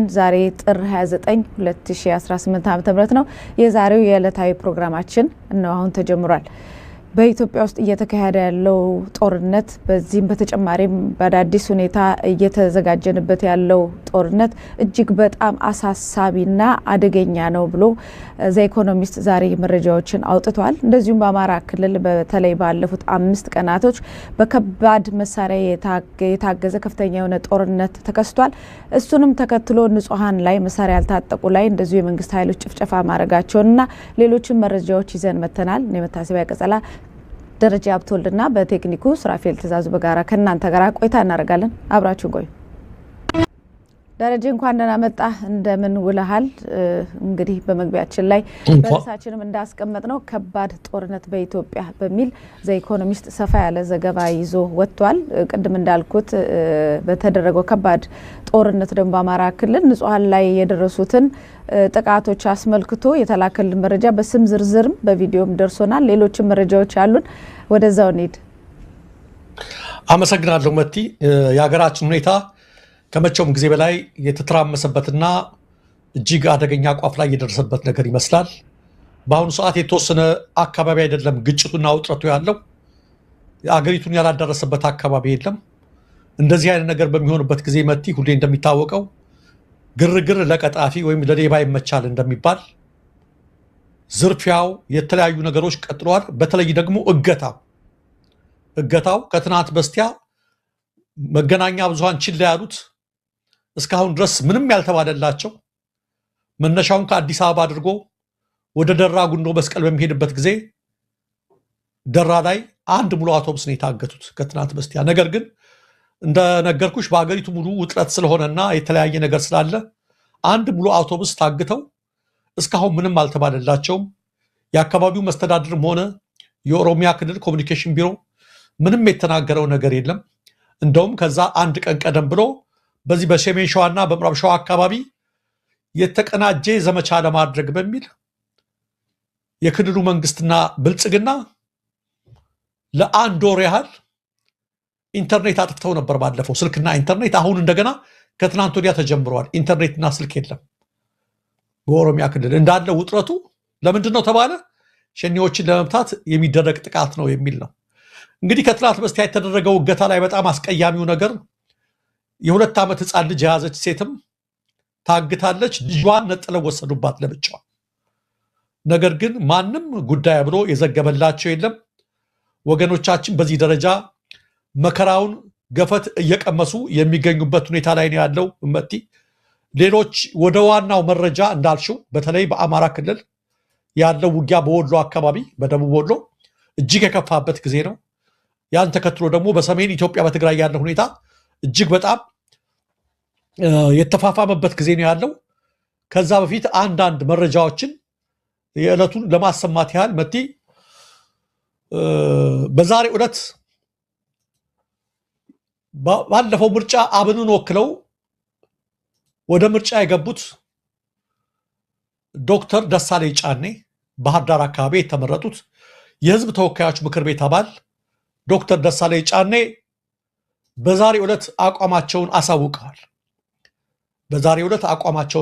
ዛሬ ጥር 29 2018 ዓ.ም ነው የዛሬው የዕለታዊ ፕሮግራማችን ነው አሁን ተጀምሯል። በኢትዮጵያ ውስጥ እየተካሄደ ያለው ጦርነት በዚህም በተጨማሪም በአዲስ ሁኔታ እየተዘጋጀንበት ያለው ጦርነት እጅግ በጣም አሳሳቢና አደገኛ ነው ብሎ ዘ ኢኮኖሚስት ዛሬ መረጃዎችን አውጥቷል። እንደዚሁም በአማራ ክልል በተለይ ባለፉት 5 ቀናቶች በከባድ መሳሪያ የታገዘ ከፍተኛ የሆነ ጦርነት ተከስቷል። እሱንም ተከትሎ ንጹሃን ላይ መሳሪያ ያልታጠቁ ላይ እንደዚሁ የመንግስት ኃይሎች ጭፍጨፋ ማድረጋቸውንና ሌሎችም መረጃዎች ይዘን መተናል። የመታሰቢያ ቀጸላ ደረጃ አብቶልና በቴክኒኩ ስራፌል ተዛዙ በጋራ ከናንተ ጋር ቆይታ እናደርጋለን። አብራችሁ ቆዩ። ደረጃ እንኳን ደህና መጣ። እንደምን ውለሃል? እንግዲህ በመግቢያችን ላይ በራሳችንም እንዳስቀመጥነው ከባድ ጦርነት በኢትዮጵያ በሚል ዘ ኢኮኖሚስት ሰፋ ያለ ዘገባ ይዞ ወጥቷል። ቅድም እንዳልኩት በተደረገው ከባድ ጦርነት ደግሞ በአማራ ክልል ንጹሃን ላይ የደረሱትን ጥቃቶች አስመልክቶ የተላከልን መረጃ በስም ዝርዝርም በቪዲዮም ደርሶናል። ሌሎችም መረጃዎች አሉን። ወደዛው እንሂድ። አመሰግናለሁ መቲ። የሀገራችን ሁኔታ ከመቼውም ጊዜ በላይ የተተራመሰበትና እጅግ አደገኛ ቋፍ ላይ የደረሰበት ነገር ይመስላል። በአሁኑ ሰዓት የተወሰነ አካባቢ አይደለም ግጭቱና ውጥረቱ ያለው፣ አገሪቱን ያላደረሰበት አካባቢ የለም። እንደዚህ አይነት ነገር በሚሆንበት ጊዜ መቲ ሁሌ እንደሚታወቀው ግርግር ለቀጣፊ ወይም ለሌባ ይመቻል እንደሚባል ዝርፊያው፣ የተለያዩ ነገሮች ቀጥሏል። በተለይ ደግሞ እገታው ከትናንት በስቲያ መገናኛ ብዙሃን ችላ ያሉት እስካሁን ድረስ ምንም ያልተባለላቸው መነሻውን ከአዲስ አበባ አድርጎ ወደ ደራ ጉንዶ መስቀል በሚሄድበት ጊዜ ደራ ላይ አንድ ሙሉ አውቶቡስ ነው የታገቱት ከትናንት በስቲያ። ነገር ግን እንደነገርኩሽ በአገሪቱ ሙሉ ውጥረት ስለሆነና የተለያየ ነገር ስላለ አንድ ሙሉ አውቶቡስ ታግተው እስካሁን ምንም አልተባለላቸውም። የአካባቢው መስተዳድርም ሆነ የኦሮሚያ ክልል ኮሚኒኬሽን ቢሮ ምንም የተናገረው ነገር የለም። እንደውም ከዛ አንድ ቀን ቀደም ብሎ በዚህ በሰሜን ሸዋና በምዕራብ ሸዋ አካባቢ የተቀናጀ ዘመቻ ለማድረግ በሚል የክልሉ መንግስትና ብልጽግና ለአንድ ወር ያህል ኢንተርኔት አጥፍተው ነበር። ባለፈው ስልክና ኢንተርኔት፣ አሁን እንደገና ከትናንት ወዲያ ተጀምረዋል። ኢንተርኔትና ስልክ የለም በኦሮሚያ ክልል። እንዳለ ውጥረቱ ለምንድን ነው ተባለ? ሸኔዎችን ለመምታት የሚደረግ ጥቃት ነው የሚል ነው። እንግዲህ ከትናንት በስቲያ የተደረገው እገታ ላይ በጣም አስቀያሚው ነገር የ2 ዓመት ህፃን ልጅ የያዘች ሴትም ታግታለች። ልጇን ነጥለው ወሰዱባት ለብቻዋ። ነገር ግን ማንም ጉዳይ ብሎ የዘገበላቸው የለም። ወገኖቻችን በዚህ ደረጃ መከራውን ገፈት እየቀመሱ የሚገኙበት ሁኔታ ላይ ነው ያለው መቲ። ሌሎች ወደ ዋናው መረጃ እንዳልሽው በተለይ በአማራ ክልል ያለው ውጊያ በወሎ አካባቢ፣ በደቡብ ወሎ እጅግ የከፋበት ጊዜ ነው። ያን ተከትሎ ደግሞ በሰሜን ኢትዮጵያ በትግራይ ያለው ሁኔታ እጅግ በጣም የተፋፋመበት ጊዜ ነው ያለው። ከዛ በፊት አንዳንድ መረጃዎችን የዕለቱን ለማሰማት ያህል መቲ፣ በዛሬው ዕለት ባለፈው ምርጫ አብንን ወክለው ወደ ምርጫ የገቡት ዶክተር ደሳለኝ ጫኔ ባህር ዳር አካባቢ የተመረጡት የህዝብ ተወካዮች ምክር ቤት አባል ዶክተር ደሳለኝ ጫኔ በዛሬው ዕለት አቋማቸውን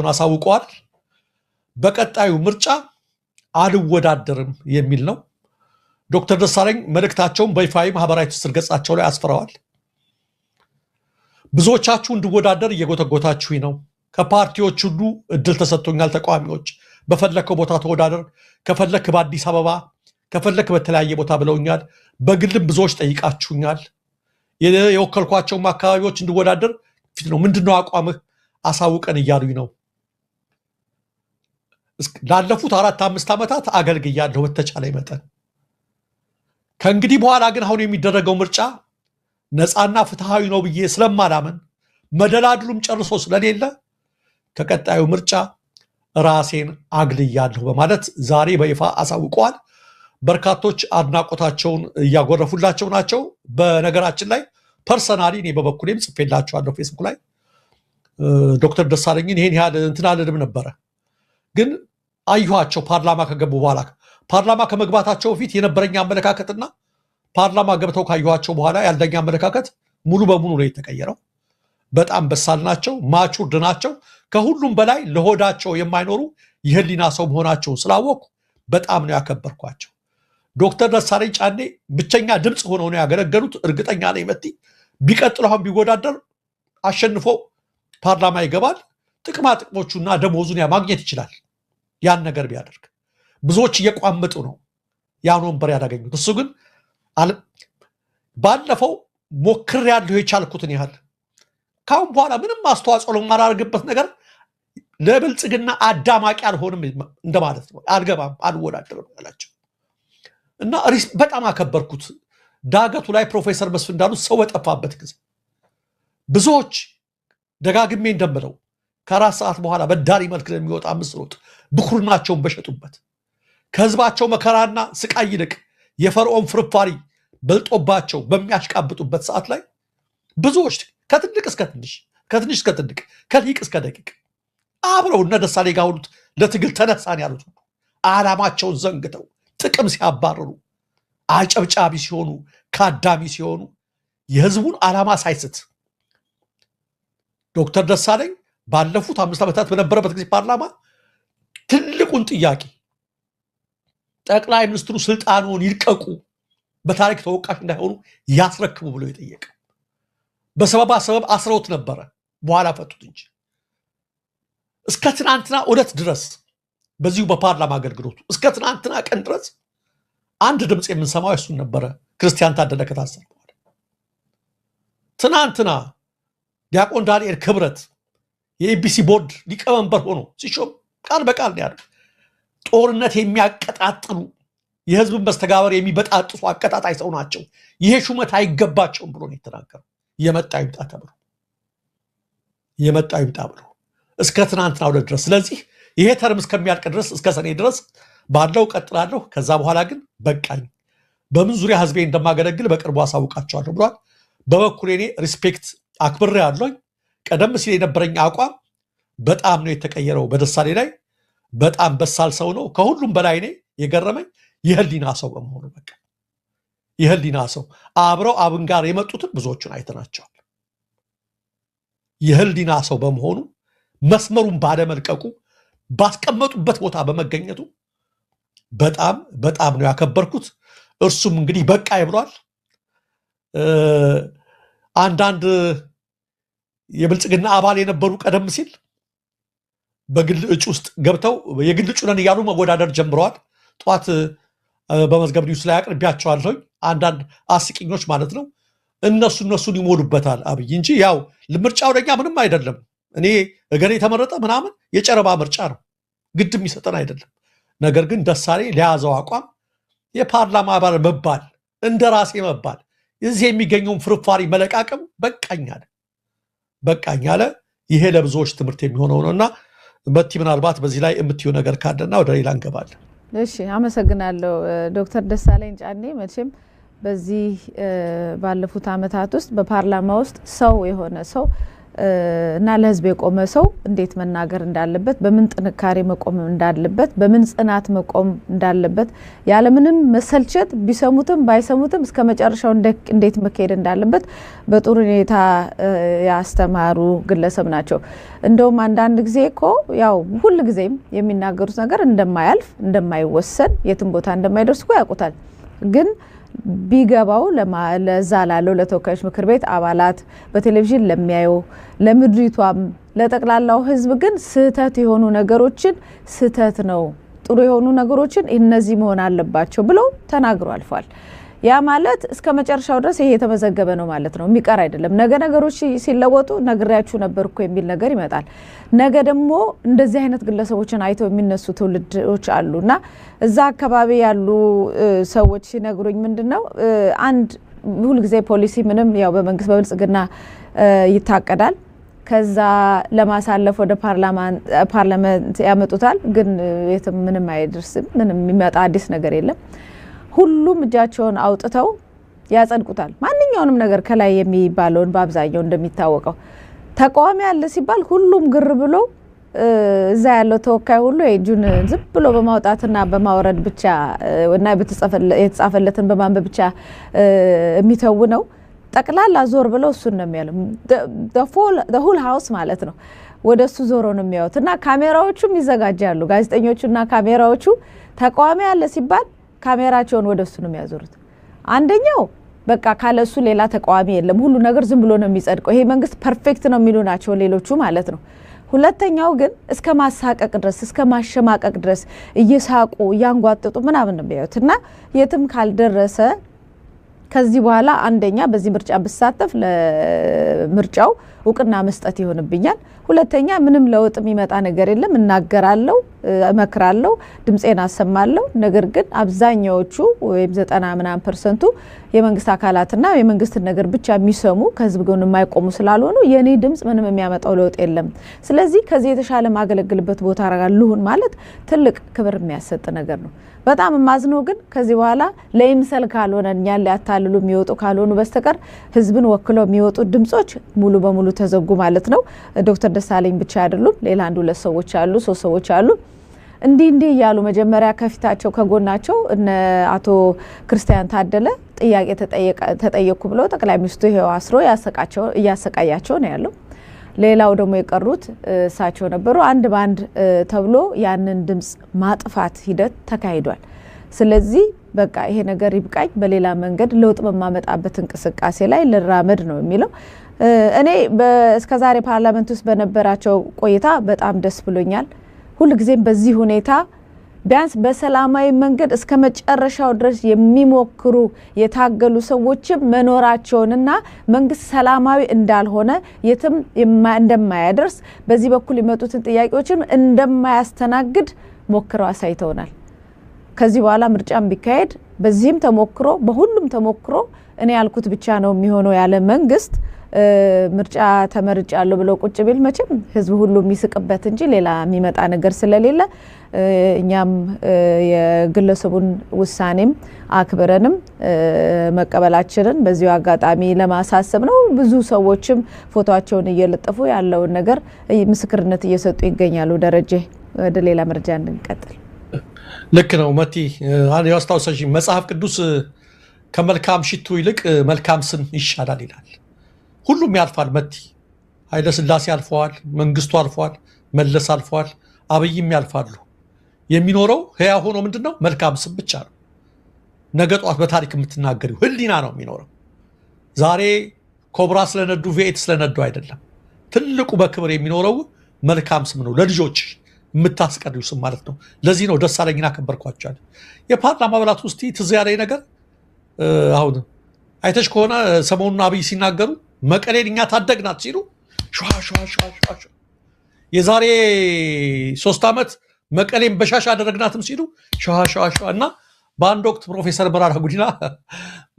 አሳውቀዋል። በቀጣዩ ምርጫ አልወዳደርም የሚል ነው። ዶክተር ደሳለኝ መልእክታቸውን በይፋዊ ማህበራዊ ትስስር ገጻቸው ላይ አስፍረዋል። ብዙዎቻችሁ እንድወዳደር እየጎተጎታችሁኝ ነው። ከፓርቲዎች ሁሉ እድል ተሰጥቶኛል። ተቃዋሚዎች በፈለከው ቦታ ተወዳደር፣ ከፈለክ በአዲስ አበባ፣ ከፈለክ በተለያየ ቦታ ብለውኛል። በግልም ብዙዎች ጠይቃችሁኛል። የወከልኳቸውም አካባቢዎች እንድወዳደር ፊት ነው። ምንድነው አቋምህ? አሳውቀን እያሉኝ ነው። ላለፉት 4-5 ዓመታት አገልግያለሁ በተቻለ መጠን። ከእንግዲህ በኋላ ግን አሁን የሚደረገው ምርጫ ነፃና ፍትሃዊ ነው ብዬ ስለማላምን መደላድሉም ጨርሶ ስለሌለ ከቀጣዩ ምርጫ ራሴን አግልያለሁ በማለት ዛሬ በይፋ አሳውቀዋል። በርካቶች አድናቆታቸውን እያጎረፉላቸው ናቸው። በነገራችን ላይ ፐርሰናሊ እኔ በበኩሌም ጽፌላቸዋለሁ ፌስቡክ ላይ ዶክተር ደሳለኝን ይሄን ያህል እንትን አልልም ነበረ፣ ግን አየኋቸው ፓርላማ ከገቡ በኋላ። ፓርላማ ከመግባታቸው በፊት የነበረኝ አመለካከትና ፓርላማ ገብተው ካየኋቸው በኋላ ያለኝ አመለካከት ሙሉ በሙሉ ነው የተቀየረው። በጣም በሳል ናቸው፣ ማቹርድ ናቸው። ከሁሉም በላይ ለሆዳቸው የማይኖሩ የህሊና ሰው መሆናቸውን ስላወቁ በጣም ነው ያከበርኳቸው። ዶክተር ደሳለኝ ጫኔ ብቸኛ ድምፅ ሆነው ነው ያገለገሉት። እርግጠኛ ነኝ መቲ ቢቀጥሉ አሁን ቢወዳደር አሸንፎ ፓርላማ ይገባል። ጥቅማ ጥቅሞቹና ደሞዙን ማግኘት ይችላል። ያን ነገር ቢያደርግ ብዙዎች እየቋመጡ ነው ያን ወንበር ያላገኙት። እሱ ግን ባለፈው ሞክሬያለሁ የቻልኩትን ያህል ካሁን በኋላ ምንም አስተዋጽኦ ለማላደርግበት ነገር ለብልጽግና አዳማቂ አልሆንም እንደማለት ነው። አልገባም፣ አልወዳደርም ያላቸው እና በጣም አከበርኩት። ዳገቱ ላይ ፕሮፌሰር መስፍን እንዳሉት ሰው በጠፋበት ጊዜ ብዙዎች ደጋግሜ እንደምለው ከአራት ሰዓት በኋላ በዳሪ መልክ ለሚወጣ ምስር ወጥ ብኩርናቸውን በሸጡበት ከህዝባቸው መከራና ስቃይ ይልቅ የፈርዖን ፍርፋሪ በልጦባቸው በሚያሽቃብጡበት ሰዓት ላይ ብዙዎች ከትልቅ እስከ ትንሽ፣ ከትንሽ እስከ ትልቅ፣ ከሊቅ እስከ ደቂቅ አብረው እነ ደሳለኝ ጋር ሁሉ ለትግል ተነሳን ያሉት ሁሉ ዓላማቸውን ዘንግተው ጥቅም ሲያባረሩ አጨብጫቢ ሲሆኑ ካዳሚ ሲሆኑ የህዝቡን ዓላማ ሳይስት ዶክተር ደሳለኝ ባለፉት 5 ዓመታት በነበረበት ጊዜ ፓርላማ ትልቁን ጥያቄ ጠቅላይ ሚኒስትሩ ስልጣኑን ይልቀቁ፣ በታሪክ ተወቃሽ እንዳይሆኑ ያስረክቡ ብሎ የጠየቀ በሰበብ አስረውት ነበረ። በኋላ ፈቱት እንጂ እስከ ትናንትና ዕለት ድረስ በዚሁ በፓርላማ አገልግሎቱ እስከ ትናንትና ቀን ድረስ አንድ ድምፅ የምንሰማው እሱን ነበረ። ክርስቲያን ታደለ ከታሰረ በኋላ ትናንትና ዲያቆን ዳንኤል ክብረት የኢቢሲ ቦርድ ሊቀመንበር ሆኖ ሲሾም ቃል በቃል ነው ያለው። ጦርነት የሚያቀጣጥሉ የህዝብን መስተጋበር የሚበጣጥሱ አቀጣጣይ ሰው ናቸው፣ ይሄ ሹመት አይገባቸውም ብሎ ነው የተናገረው። የመጣ ይምጣ ተብሎ የመጣ ይምጣ ብሎ እስከ ትናንትና ዕለት ድረስ። ስለዚህ ይሄ ተርም እስከሚያልቅ ድረስ እስከ ሰኔ ድረስ ባለው ቀጥላለሁ። ከዛ በኋላ ግን በቃኝ፣ በምን ዙሪያ ህዝቤ እንደማገለግል በቅርቡ አሳውቃቸዋለሁ ብሏል። በበኩሌ እኔ ሪስፔክት አክብሬ ያለኝ ቀደም ሲል የነበረኝ አቋም በጣም ነው የተቀየረው። በደሳለኝ ላይ በጣም በሳል ሰው ነው። ከሁሉም በላይ እኔ የገረመኝ የህሊና ሰው በመሆኑ በቃ የህሊና ሰው አብረው አብን ጋር የመጡትን ብዙዎቹን አይተናቸዋል። የህሊና ሰው በመሆኑ መስመሩን ባለመልቀቁ ባስቀመጡበት ቦታ በመገኘቱ በጣም በጣም ነው ያከበርኩት። እርሱም እንግዲህ በቃ ይብሏል። አንዳንድ የብልጽግና አባል የነበሩ ቀደም ሲል በግል እጩ ውስጥ ገብተው የግል እጩ ነን እያሉ መወዳደር ጀምረዋል። ጠዋት በመዝገብ ኒውስ ላይ አቅርቢያቸዋለሁ። አንዳንድ አስቂኞች ማለት ነው። እነሱን ይሞሉበታል አብይ እንጂ ያው ምርጫው ለኛ ምንም አይደለም። እኔ እገሌ የተመረጠ ምናምን የጨረባ ምርጫ ነው፣ ግድም ይሰጠን አይደለም። ነገር ግን ደሳለኝ ለያዘው አቋም የፓርላማ አባል መባል፣ እንደራሴ መባል፣ እዚህ የሚገኘውን ፍርፋሪ መለቃቀም በቃኝ አለ። ይሄ ለብዙዎች ትምህርት የሚሆነው ነውና መቲ ምናልባት በዚህ ላይ የምትዩ ነገር ካለና ወደ ሌላ እንገባለን። እሺ፣ አመሰግናለሁ ዶክተር ደሳለኝ ጫኔ። መቼም በዚህ ባለፉት ዓመታት ውስጥ በፓርላማ ውስጥ ሰው የሆነ ሰው እና ለህዝብ የቆመ ሰው እንዴት መናገር እንዳለበት፣ በምን ጥንካሬ መቆም እንዳለበት፣ በምን ጽናት መቆም እንዳለበት ያለምንም መሰልቸት ቢሰሙትም ባይሰሙትም እስከ መጨረሻው እንዴት መካሄድ እንዳለበት በጥሩ ሁኔታ ያስተማሩ ግለሰብ ናቸው። እንደውም አንዳንድ ጊዜ እኮ ያው ሁሉ ጊዜም የሚናገሩት ነገር እንደማያልፍ እንደማይወሰን የትም ቦታ እንደማይደርስ እኮ ያውቁታል። ግን ቢገባው ለዛ ላለው ለተወካዮች ምክር ቤት አባላት በቴሌቪዥን ለሚያዩ ለምድሪቷም ለጠቅላላው ህዝብ ግን ስህተት የሆኑ ነገሮችን ስህተት ነው፣ ጥሩ የሆኑ ነገሮችን እነዚህ መሆን አለባቸው ብለው ተናግሮ አልፏል። ያ ማለት እስከ መጨረሻው ድረስ ይሄ የተመዘገበ ነው ማለት ነው፣ የሚቀር አይደለም። ነገ ነገሮች ሲለወጡ ነግሬያችሁ ነበርኩ የሚል ነገር ይመጣል። ነገ ደግሞ እንደዚህ አይነት ግለሰቦችን አይተው የሚነሱ ትውልዶች አሉና እዛ አካባቢ ያሉ ሰዎች ሲነግሩኝ ምንድነው አንድ ሁልጊዜ ፖሊሲ ምንም ያው በመንግስት በብልጽግና ይታቀዳል። ከዛ ለማሳለፍ ወደ ፓርላመንት ያመጡታል። ግን የትም ምንም አይደርስም፣ ምንም የሚመጣ አዲስ ነገር የለም። ሁሉም እጃቸውን አውጥተው ያጸድቁታል። ማንኛውንም ነገር ከላይ የሚባለውን በአብዛኛው እንደሚታወቀው ተቃዋሚ ያለ ሲባል ሁሉም ግር ብሎ እዛ ያለው ተወካይ ሁሉ እጁን ዝም ብሎ በማውጣትና በማውረድ ብቻ እና የተጻፈለትን በማንበብ ብቻ የሚተውነው ጠቅላላ ዞር ብለው እሱን ነው የሚያለው the whole house ማለት ነው ወደሱ ዞሮ ነው የሚያዩት እና ካሜራዎቹም ይዘጋጃሉ ጋዜጠኞቹና ካሜራዎቹ ተቃዋሚ ያለ ሲባል ካሜራቸውን ወደሱ ነው የሚያዞሩት አንደኛው በቃ ካለሱ ሌላ ተቃዋሚ የለም ሁሉ ነገር ዝም ብሎ ነው የሚጸድቀው ይሄ መንግስት ፐርፌክት ነው የሚሉ ናቸው ሌሎቹ ማለት ነው ሁለተኛው ግን እስከ ማሳቀቅ ድረስ እስከ ማሸማቀቅ ድረስ እየሳቁ ያንጓጥጡ ምናምን ነው የሚያዩትና የትም ካልደረሰ ከዚህ በኋላ አንደኛ በዚህ ምርጫ ብሳተፍ ለምርጫው እውቅና መስጠት ይሆንብኛል ሁለተኛ ምንም ለውጥ የሚመጣ ነገር የለም እናገራለሁ እመክራለሁ ድምጼን አሰማለሁ ነገር ግን አብዛኛዎቹ ወይም 90% የመንግስት አካላትና የመንግስት ነገር ብቻ የሚሰሙ ከህዝብ ጎን የማይቆሙ ስላልሆኑ የኔ ድምጽ ምንም የሚያመጣው ለውጥ የለም ስለዚህ ከዚህ የተሻለ ማገለግልበት ቦታ አረጋለሁን ማለት ትልቅ ክብር የሚያሰጥ ነገር ነው በጣም ማዝነው ግን ከዚህ በኋላ ለይምሰል ካልሆነ እኛን ሊያታልሉ የሚወጡ ካልሆኑ በስተቀር ህዝብን ወክለው የሚወጡ ድምጾች ሙሉ በሙሉ ተዘጉ ማለት ነው ዶክተር ደሳለኝ ብቻ አይደሉም ሌላ አንዱ ለሰዎች አሉ ሶስት ሰዎች አሉ እንዲህ ያሉ መጀመሪያ ከፊታቸው ከጎናቸው እነ አቶ ክርስቲያን ታደለ ጥያቄ ተጠየቁ ብለው ጠቅላይ ሚኒስትሩ ይሄው አስሮ ያሰቃያቸው ነው ያለው ሌላው ደግሞ የቀሩት እሳቸው ነበሩ አንድ ባንድ ተብሎ ያንን ድምጽ ማጥፋት ሂደት ተካሂዷል ስለዚህ በቃ ይሄ ነገር ይብቃኝ በሌላ መንገድ ለውጥ በማመጣበት እንቅስቃሴ ላይ ልራመድ ነው የሚለው እኔ በእስከዛሬ ፓርላመንት ውስጥ በነበራቸው ቆይታ በጣም ደስ ብሎኛል ሁሉ ጊዜም በዚህ ሁኔታ ቢያንስ በሰላማዊ መንገድ እስከ መጨረሻው ድረስ የሚሞክሩ የታገሉ ሰዎችም መኖራቸውንና መንግስት ሰላማዊ እንዳልሆነ የትም እንደማያደርስ በዚህ በኩል የመጡትን ጥያቄዎችም እንደማያስተናግድ ሞክረው አሳይተውናል ከዚህ በኋላ ምርጫም ቢካሄድ በዚህም ተሞክሮ በሁሉም ተሞክሮ እኔ ያልኩት ብቻ ነው የሚሆነው ያለ መንግስት ምርጫ ተመርጫለሁ ብለው ቁጭ ቢል መቼም ህዝብ ሁሉ የሚስቅበት እንጂ ሌላ የሚመጣ ነገር ስለሌለ እኛም የግለሰቡን ውሳኔም አክብረንም መቀበላችንን በዚሁ አጋጣሚ ለማሳሰብ ነው ብዙ ሰዎችም ፎቶአቸውን እየለጠፉ ያለው ነገር ምስክርነት እየሰጡ ይገኛሉ ደረጀ ወደ ሌላ መረጃ እንቀጥል ልክ ነው መቲ ያስታውሰሽ መጽሐፍ ቅዱስ ከመልካም ሽቱ ይልቅ መልካም ስም ይሻላል ይላል ሁሉም ያልፋል መቲ ኃይለ ሥላሴ ያልፈዋል መንግስቱ አልፈዋል መለስ አልፈዋል አብይም ያልፋሉ የሚኖረው ህያው ሆኖ ምንድነው መልካም ስም ብቻ ነው ነገ ጧት በታሪክ የምትናገሪው ህሊና ነው የሚኖረው ዛሬ ኮብራ ስለነዱ ቪኤት ስለነዱ አይደለም ትልቁ በክብር የሚኖረው መልካም ስም ነው ለልጆች የምታስቀሪው ስም ማለት ነው ለዚህ ነው ደሳለኝና ከበርኳቸው የፓርላማ አባላት ውስጥ ትዝ ያለኝ ነገር አሁን አይተሽ ከሆነ ሰሞኑን አብይ ሲናገሩ መቀሌን እኛ ታደግናት ሲሉ ሸዋ የዛሬ 3 ዓመት መቀሌን በሻሻ አደረግናትም ሲሉ ሸዋ እና በአንድ ወቅት ፕሮፌሰር መራራ ጉዲና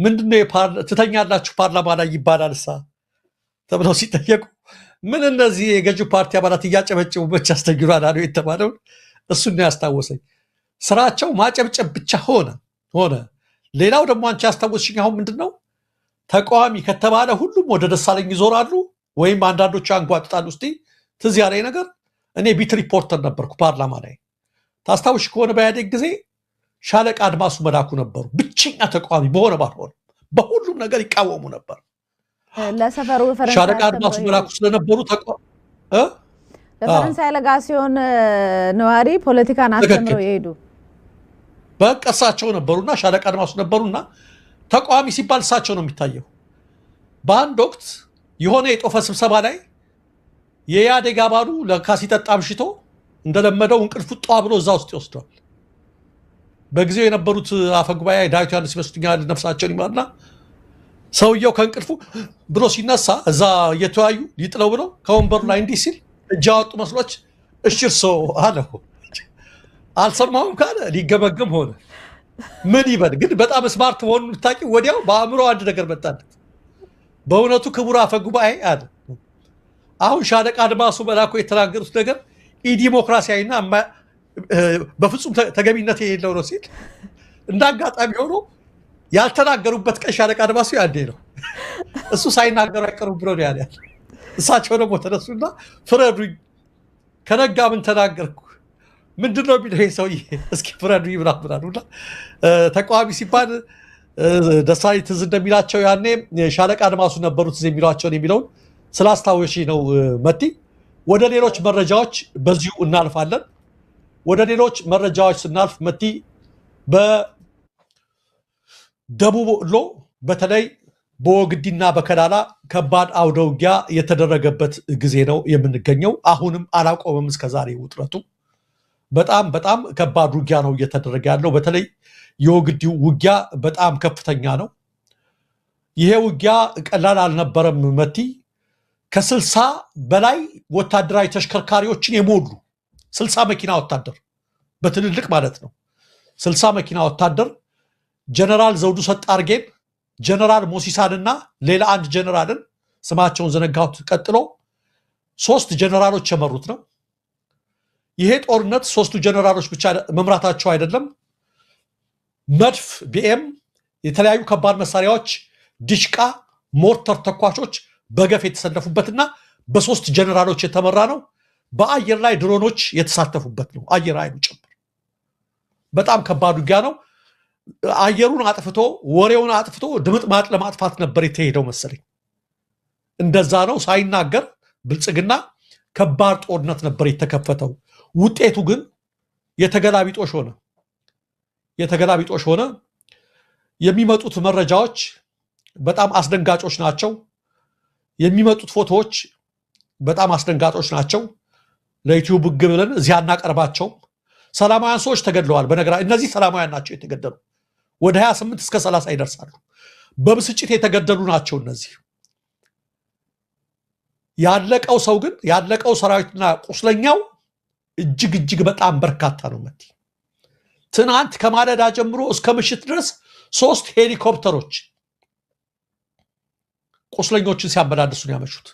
ምንድነው ትተኛላችሁ ፓርላማ ላይ ይባላልሳ ተብለው ሲጠየቁ ምን እነዚህ የገዢ ፓርቲ አባላት እያጨበጨቡ ብቻ አስተግሯል አሉ የተባለው እሱን ነው ያስታወሰኝ ስራቸው ማጨብጨብ ብቻ ሆነ ሌላው ደግሞ አንቺ ያስታወስሽኝ አሁን ምንድነው ተቃዋሚ ከተባለ ሁሉም ወደ ደሳለኝ ይዞራሉ ወይም አንዳንዶቹ አንጓጥጣሉ እስቲ ትዝ ያለኝ ነገር እኔ ቢት ሪፖርተር ነበርኩ ፓርላማ ላይ ታስታውሽ ከሆነ በያዴግ ጊዜ ሻለቃ አድማሱ መላኩ ነበሩ ብቸኛ ተቃዋሚ በሆነ ባልሆነ በሁሉም ነገር ይቃወሙ ነበር ለሰፈሩ ፈረንሳይ ሻለቃ አድማሱ መላኩ ስለነበሩ ለፈረንሳይ ለጋሲዮን ነዋሪ ፖለቲካን አስተምረው ይሄዱ በቀሳቸው ነበሩና ሻለቃ አድማሱ ነበሩና ተቃዋሚ ሲባል እሳቸው ነው የሚታየው በአንድ ወቅት የሆነ የጦፈ ስብሰባ ላይ የያዴግ አባሉ ለካሲ ተጣምሽቶ እንደለመደው እንቅልፍ ጧ ብሎ እዛ ውስጥ ይወስዷል በጊዜው የነበሩት አፈጉባኤ ዳዊት ዮሐንስ ይመስሉኛል ነፍሳቸውን ይማርና ሰውየው ከእንቅልፉ ብሎ ሲነሳ እዛ እየተወያዩ ሊጥለው ብሎ ከወንበሩ ላይ እንዲህ ሲል እጅ አወጡ መስሎች እሽርሶ አለው አልሰማሁም ካለ ሊገመገም ሆነ ምን ይበል ግን በጣም ስማርት ሆኖ ታቂ ወዲያው በአእምሮ አንድ ነገር መጣለት በእውነቱ ክቡር አፈጉባኤ አለ አሁን ሻለቃ አድማሱ መላኩ የተናገሩት ነገር ኢዲሞክራሲያዊና በፍጹም ተገቢነት የሌለው ነው ሲል እንዳጋጣሚ ሆኖ ያልተናገሩበት ቀን ሻለቃ አድማሱ ያንዴ ነው እሱ ሳይናገሩ አይቀሩም ብሎ ነው ያለ እሳቸው ደግሞ ተነሱና ፍረዱኝ ከነጋ ምን ተናገርኩ ምንድነው ቢለው ሰውዬ እስኪ ፍረዱኝ ብላብራሉና ተቃዋሚ ሲባል ደሳለኝ ትዝ እንደሚላቸው ያኔ ሻለቃ አድማሱ ነበሩት እዚህ የሚሏቸውን የሚለውን ስላስታወሺ ነው መቲ። ወደ ሌሎች መረጃዎች በዚሁ እናልፋለን። ወደ ሌሎች መረጃዎች ስናልፍ መቲ በደቡብ ወሎ በተለይ በወግዲና በከላላ ከባድ አውደ ውጊያ የተደረገበት ጊዜ ነው የምንገኘው። አሁንም አላቆመም እስከዛሬ ውጥረቱ። በጣም በጣም ከባድ ውጊያ ነው እየተደረገ ያለው። በተለይ የወግዲው ውጊያ በጣም ከፍተኛ ነው። ይሄ ውጊያ ቀላል አልነበረም መቲ። ከ60 በላይ ወታደራዊ ተሽከርካሪዎችን የሞሉ 60 መኪና ወታደር በትልልቅ ማለት ነው 60 መኪና ወታደር ጀነራል ዘውዱ ሰጣርጌን፣ ጀነራል ሞሲሳንና ሌላ አንድ ጀነራልን ስማቸውን ዘነጋሁት ቀጥሎ 3 ጀነራሎች የመሩት ነው። ይሄ ጦርነት 3ቱ ጀነራሎች ብቻ መምራታቸው አይደለም። መድፍ፣ ቢኤም፣ የተለያዩ ከባድ መሳሪያዎች፣ ዲሽቃ፣ ሞርተር ተኳሾች በገፍ የተሰለፉበትና በ3 ጀነራሎች የተመራ ነው። በአየር ላይ ድሮኖች የተሳተፉበት ነው፣ አየር ኃይሉ ጭምር። በጣም ከባድ ውጊያ ነው። አየሩን አጥፍቶ ወሬውን አጥፍቶ ድምጥማጥ ለማጥፋት ነበር የተሄደው መሰለኝ። እንደዛ ነው ሳይናገር ብልጽግና ከባድ ጦርነት ነበር የተከፈተው። ውጤቱ ግን የተገላቢጦሽ ሆነ። የተገላቢጦሽ ሆነ። የሚመጡት መረጃዎች በጣም አስደንጋጮች ናቸው። የሚመጡት ፎቶዎች በጣም አስደንጋጮች ናቸው። ለዩቲዩብ ግብ ብለን እዚያ እናቀርባቸውም። ሰላማውያን ሰዎች ተገድለዋል። እነዚህ ሰላማውያን ናቸው የተገደሉ። ወደ 28 እስከ 30 ይደርሳሉ። በብስጭት የተገደሉ ናቸው እነዚህ። ያለቀው ሰው ግን ያለቀው ሰራዊትና ቁስለኛው እጅግ በጣም በርካታ ነው መቲ። ትናንት ከማለዳ ጀምሮ እስከ ምሽት ድረስ 3 ሄሊኮፕተሮች ቁስለኞችን ሲያመላልሱ ነው ያመሹት።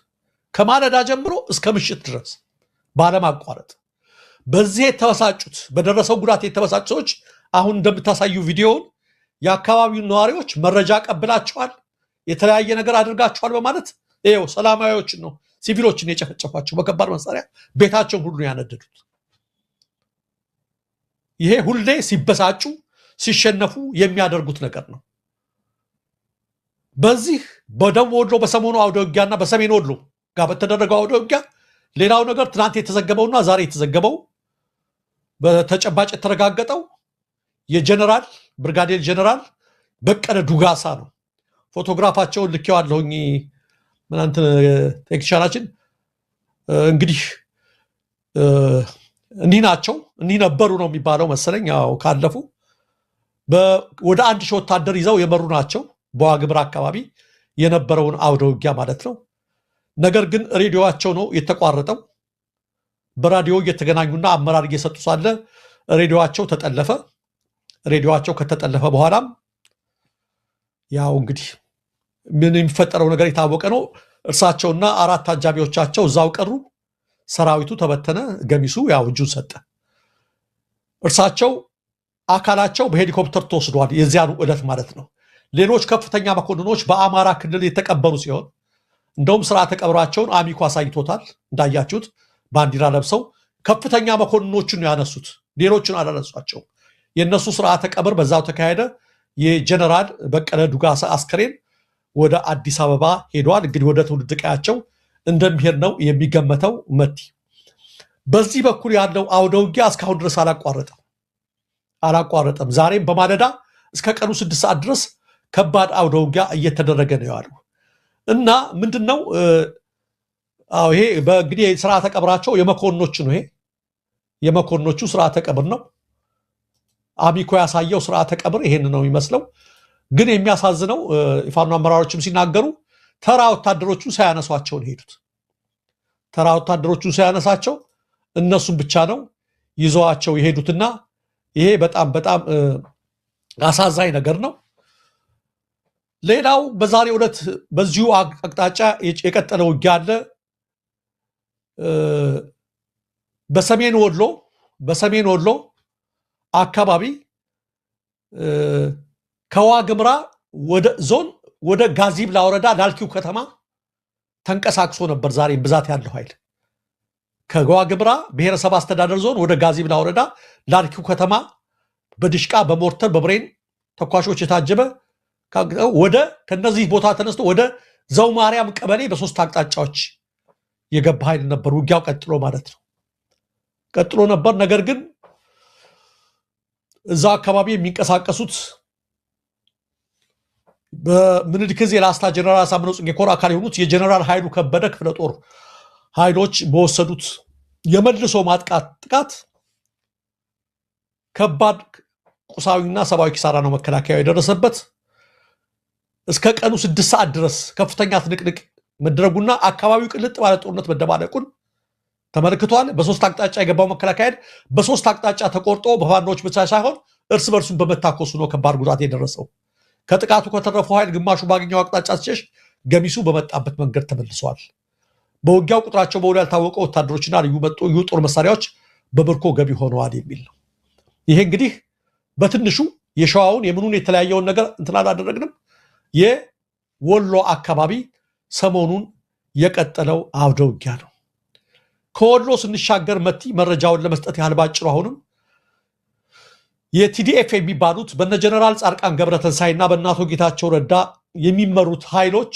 ከማለዳ ጀምሮ እስከ ምሽት ድረስ ባለማቋረጥ። በዚህ የተበሳጩት በደረሰው ጉዳት የተበሳጩ ሰዎች አሁን እንደምታሳዩ ቪዲዮውን የአካባቢውን ነዋሪዎች መረጃ ቀብላቸዋል፣ የተለያየ ነገር አድርጋቸዋል በማለት ይኸው ሰላማዊዎችን ነው ሲቪሎችን የጨፈጨፏቸው በከባድ መሳሪያ ቤታቸውን ሁሉ ያነደዱት። ይሄ ሁሌ ሲበሳጩ ሲሸነፉ የሚያደርጉት ነገር ነው። በዚህ በደቡብ ወሎ በሰሞኑ አውደ ውጊያና በሰሜን ወሎ ጋር በተደረገው አውደ ውጊያ ሌላው ነገር ትናንት የተዘገበውና ዛሬ የተዘገበው በተጨባጭ የተረጋገጠው የጀነራል ብርጋዴር ጀነራል በቀለ ዱጋሳ ነው። ፎቶግራፋቸውን ልኬዋለሁኝ ምናንተ ቴክኒሻናችን። እንግዲህ እኒህ ናቸው፣ እኒህ ነበሩ ነው የሚባለው መሰለኝ። ያው ካለፉ ወደ 1000 ወታደር ይዘው የመሩ ናቸው። በዋግምራ አካባቢ የነበረውን አውደ ውጊያ ማለት ነው። ነገር ግን ሬዲዮዋቸው ነው የተቋረጠው። በራዲዮ እየተገናኙና አመራር እየሰጡ ሳለ ሬዲዮዋቸው ተጠለፈ። ሬዲዮዋቸው ከተጠለፈ በኋላም ያው እንግዲህ ምን የሚፈጠረው ነገር የታወቀ ነው። እርሳቸውና 4 አጃቢዎቻቸው እዛው ቀሩ። ሰራዊቱ ተበተነ። ገሚሱ ያው እጁን ሰጠ። እርሳቸው አካላቸው በሄሊኮፕተር ተወስዷል፣ የዚያኑ ዕለት ማለት ነው። ሌሎች ከፍተኛ መኮንኖች በአማራ ክልል የተቀበሩ ሲሆን እንደውም ስርዓተ ቀብራቸውን አሚኮ አሳይቶታል። እንዳያችሁት ባንዲራ ለብሰው ከፍተኛ መኮንኖችን ነው ያነሱት፣ ሌሎችን አላነሷቸውም። የነሱ ስርዓተ ቀብር በዛው ተካሄደ። የጀነራል በቀለ ዱጋሳ አስከሬን ወደ አዲስ አበባ ሄዷል። እንግዲህ ወደ ትውልድ ቀያቸው እንደሚሄድ ነው የሚገመተው መቲ። በዚህ በኩል ያለው አውደ ውጊያ እስካሁን ድረስ አላቋረጠም። ዛሬም በማለዳ እስከ ቀኑ 6 ሰዓት ድረስ ከባድ አውደ ውጊያ እየተደረገ ነው ያለው እና ምንድነው ይሄ በእንግዲህ ስርዓተ ቀብራቸው የመኮንኖች ነው። ይሄ የመኮንኖቹ ስርዓተ ቀብር ነው። አሚኮ ያሳየው ስርዓተ ቀብር ይሄን ነው የሚመስለው። ግን የሚያሳዝነው የፋኖ አመራሮችም ሲናገሩ ተራ ወታደሮቹ ሳያነሷቸው ነው ሄዱት። ተራ ወታደሮቹ ሳያነሳቸው እነሱም ብቻ ነው ይዘዋቸው የሄዱትና ይሄ በጣም አሳዛኝ ነገር ነው። ሌላው በዛሬው ዕለት በዚሁ አቅጣጫ የቀጠለ ውጊያ አለ። በሰሜን ወሎ አካባቢ ከዋግምራ ወደ ዞን ወደ ጋዚብላ ወረዳ ላልኪው ከተማ ተንቀሳቅሶ ነበር። ዛሬ ብዛት ያለው ኃይል ከዋግምራ ብሔረሰብ አስተዳደር ዞን ወደ ጋዚብላ ወረዳ ላልኪው ከተማ በድሽቃ በሞርተር በብሬን ተኳሾች የታጀበ ወደ ከነዚህ ቦታ ተነስቶ ወደ ዘው ማርያም ቀበሌ በሶስት አቅጣጫዎች የገባ ኃይል ነበር። ውጊያው ቀጥሎ ማለት ነው ቀጥሎ ነበር። ነገር ግን እዛ አካባቢ የሚንቀሳቀሱት በምኒልክ ዕዝ የላስታ ጀነራል አሳምነው ጽጌ ኮር አካል የሆኑት የጀነራል ኃይሉ ከበደ ክፍለ ጦር ኃይሎች በወሰዱት የመልሶ ማጥቃት ጥቃት ከባድ ቁሳዊና ሰብአዊ ኪሳራ ነው መከላከያው የደረሰበት። እስከ ቀኑ 6 ሰዓት ድረስ ከፍተኛ ትንቅንቅ መድረጉና አካባቢው ቅልጥ ባለ ጦርነት መደባለቁን ተመልክቷል። በሶስት አቅጣጫ የገባው መከላከያ በሶስት አቅጣጫ ተቆርጦ በፋኖች ብቻ ሳይሆን እርስ በርሱን በመታኮሱ ነው ከባድ ጉዳት የደረሰው። ከጥቃቱ ከተረፈው ኃይል ግማሹ ባገኘው አቅጣጫ ሲሸሽ፣ ገሚሱ በመጣበት መንገድ ተመልሷል። በውጊያው ቁጥራቸው በውል ያልታወቀ ወታደሮችና ልዩ ጦር መሳሪያዎች በምርኮ ገቢ ሆነዋል የሚል ነው። ይሄ እንግዲህ በትንሹ የሸዋውን የምኑን የተለያየውን ነገር እንትን አላደረግንም። የወሎ አካባቢ ሰሞኑን የቀጠለው አውደ ውጊያ ነው። ከወሎ ስንሻገር መቲ መረጃውን ለመስጠት ያህል ባጭሩ አሁንም የቲዲኤፍ የሚባሉት በነ ጀነራል ጻድቃን ገብረተንሳይና በእናቶ ጌታቸው ረዳ የሚመሩት ኃይሎች